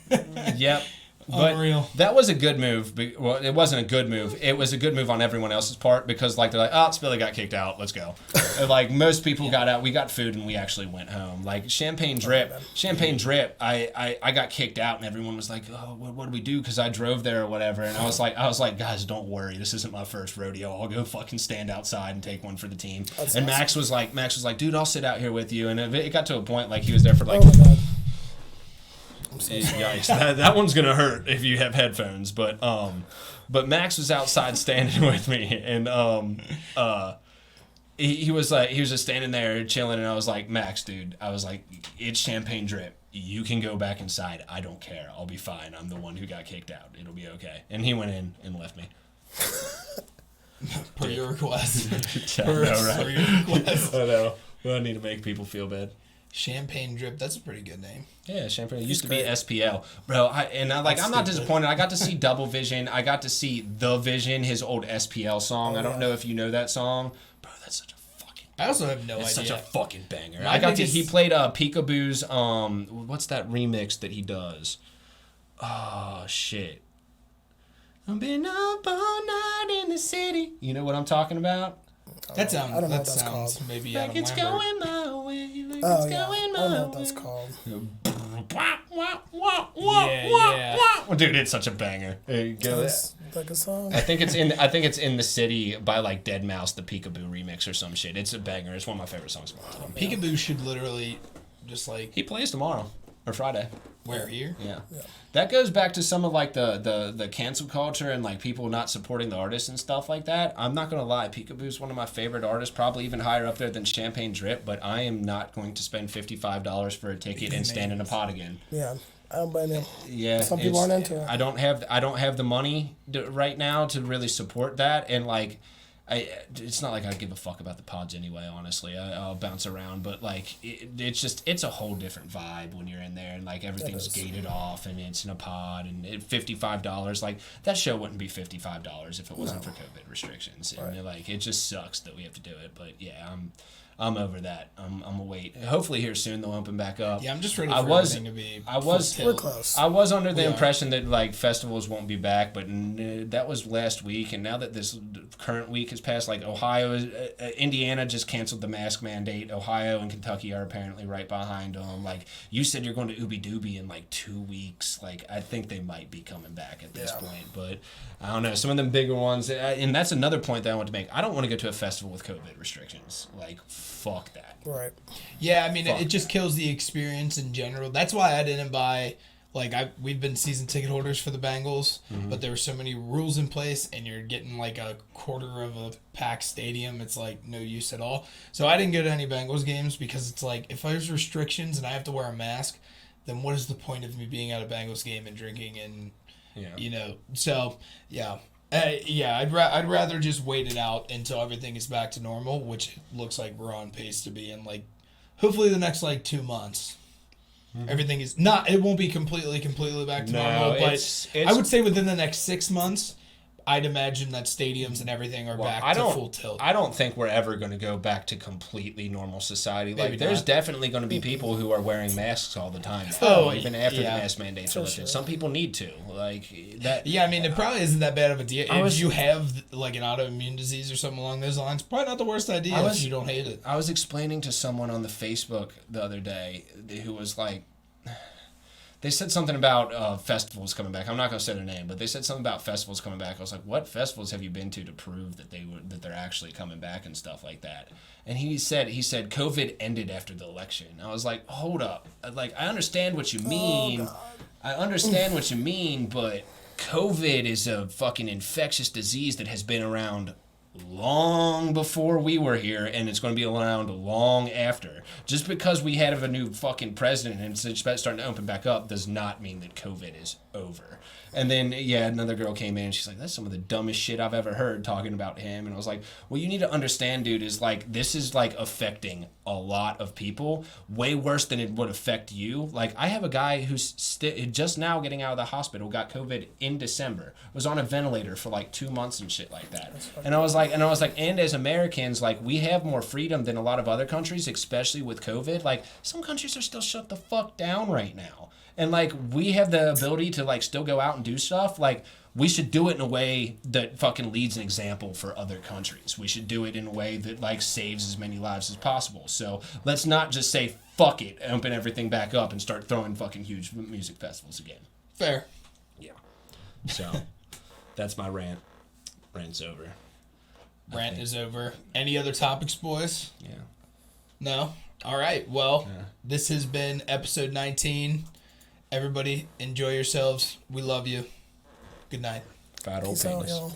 Yep. But unreal. That was a good move. Well, it wasn't a good move. It was a good move on everyone else's part, because like they're like, oh, Spilly got kicked out. Let's go. And, like most people got out. We got food and we actually went home. Like Champagne Drip. I got kicked out and everyone was like, oh, what do we do? Because I drove there or whatever. And I was like, guys, don't worry. This isn't my first rodeo. I'll go fucking stand outside and take one for the team. That's and awesome. Max was like, dude, I'll sit out here with you. And it got to a point like he was there for like. Oh my God. Yikes! That one's gonna hurt if you have headphones. But Max was outside standing with me, and he was just standing there chilling, and I was like, Max, dude, I was like, it's Champagne Drip. You can go back inside. I don't care. I'll be fine. I'm the one who got kicked out. It'll be okay. And he went in and left me. Per your request. I know, right? Per your request. I know. Well, I need to make people feel bad. Champagne Drip, that's a pretty good name. Yeah, Champagne. It used to be SPL, bro. I'm not disappointed. I got to see Double Vision. I got to see The Vision, his old SPL song. I don't know if you know that song, bro. That's such a fucking. I also have no idea. It's such a fucking banger. He played Peekaboo's what's that remix that he does? Oh shit. I've been up all night in the city. You know what I'm talking about? That sounds. I don't know that what that's sounds called. maybe Like Adam it's Lambert. going my way. Like Oh it's yeah, going I my don't know what way. that's called. Well, dude, it's such a banger. That's like a song. I think it's in the city by like Dead Mouse, the Peekaboo remix or some shit. It's a banger. It's one of my favorite songs of all time. Peekaboo should literally just like. He plays tomorrow. or Friday. Where, here? Yeah. That goes back to some of like the cancel culture and like people not supporting the artists and stuff like that. I'm not gonna lie, Peekaboo's one of my favorite artists, probably even higher up there than Champagne Drip, but I am not going to spend $55 for a ticket and stand in a pot again. Yeah. I don't blame you. Yeah, Some people aren't into it. I don't have the money right now to really support that, and like, it's not like I give a fuck about the pods anyway. Honestly, I'll bounce around, but like, it's a whole different vibe when you're in there, and like everything's gated off, and it's in a pod, and $55. Like that show wouldn't be $55 if it wasn't for COVID restrictions, and like it just sucks that we have to do it. But yeah, I'm over that. I'm gonna wait. Hopefully here soon they'll open back up. Yeah, I'm just ready for everything to be. We're close. I was under the impression that like festivals won't be back, but that was last week, and now that this current week has passed, like Indiana just canceled the mask mandate. Ohio and Kentucky are apparently right behind them. Like you said, you're going to Ooby Dooby in like 2 weeks. Like I think they might be coming back at this point, but I don't know. Some of them bigger ones, and that's another point that I want to make. I don't want to go to a festival with COVID restrictions. Like fuck that. Right. Yeah, I mean, it just kills the experience in general. That's why I didn't buy, like, we've been season ticket holders for the Bengals, but there were so many rules in place, and you're getting, like, a quarter of a packed stadium. It's, like, no use at all. So I didn't go to any Bengals games because it's, like, if there's restrictions and I have to wear a mask, then what is the point of me being at a Bengals game and drinking and, you know. So, yeah. I'd rather just wait it out until everything is back to normal, which looks like we're on pace to be in, like, hopefully the next, like, 2 months. Everything is not, it won't be completely back to normal, but it's, I would say within the next 6 months, I'd imagine that stadiums and everything are back to full tilt. I don't think we're ever going to go back to completely normal society. Like, there's definitely going to be people who are wearing masks all the time. Even after the mask mandates are lifted. Some people need to. Like that. Yeah, I mean, it probably isn't that bad of a deal. If you have like an autoimmune disease or something along those lines, probably not the worst idea if you don't hate it. I was explaining to someone on the Facebook the other day who was like, they said something about festivals coming back. I'm not going to say their name, but they said something about festivals coming back. I was like, what festivals have you been to prove that they're actually coming back and stuff like that? And he said COVID ended after the election. I was like, hold up. Like, I understand what you mean. But COVID is a fucking infectious disease that has been around long before we were here, and it's going to be around long after. Just because we have a new fucking president and it's starting to open back up does not mean that COVID is over. And then, another girl came in and she's like, that's some of the dumbest shit I've ever heard talking about him. And I was like, well, you need to understand, dude, is like, this is like affecting a lot of people way worse than it would affect you. Like, I have a guy who's just now getting out of the hospital, got COVID in December, was on a ventilator for like 2 months and shit like that. And I was like, and as Americans, like, we have more freedom than a lot of other countries, especially with COVID. Like, some countries are still shut the fuck down right now. And, like, we have the ability to, like, still go out and do stuff. Like, we should do it in a way that fucking leads an example for other countries. We should do it in a way that, like, saves as many lives as possible. So let's not just say, fuck it, open everything back up and start throwing fucking huge music festivals again. Fair. Yeah. So, that's my rant. Rant's over. Rant is over. Any other topics, boys? Yeah. No? All right. Well, This has been episode 19. Everybody, enjoy yourselves. We love you. Good night. Fat old Peace out, penis. y'all.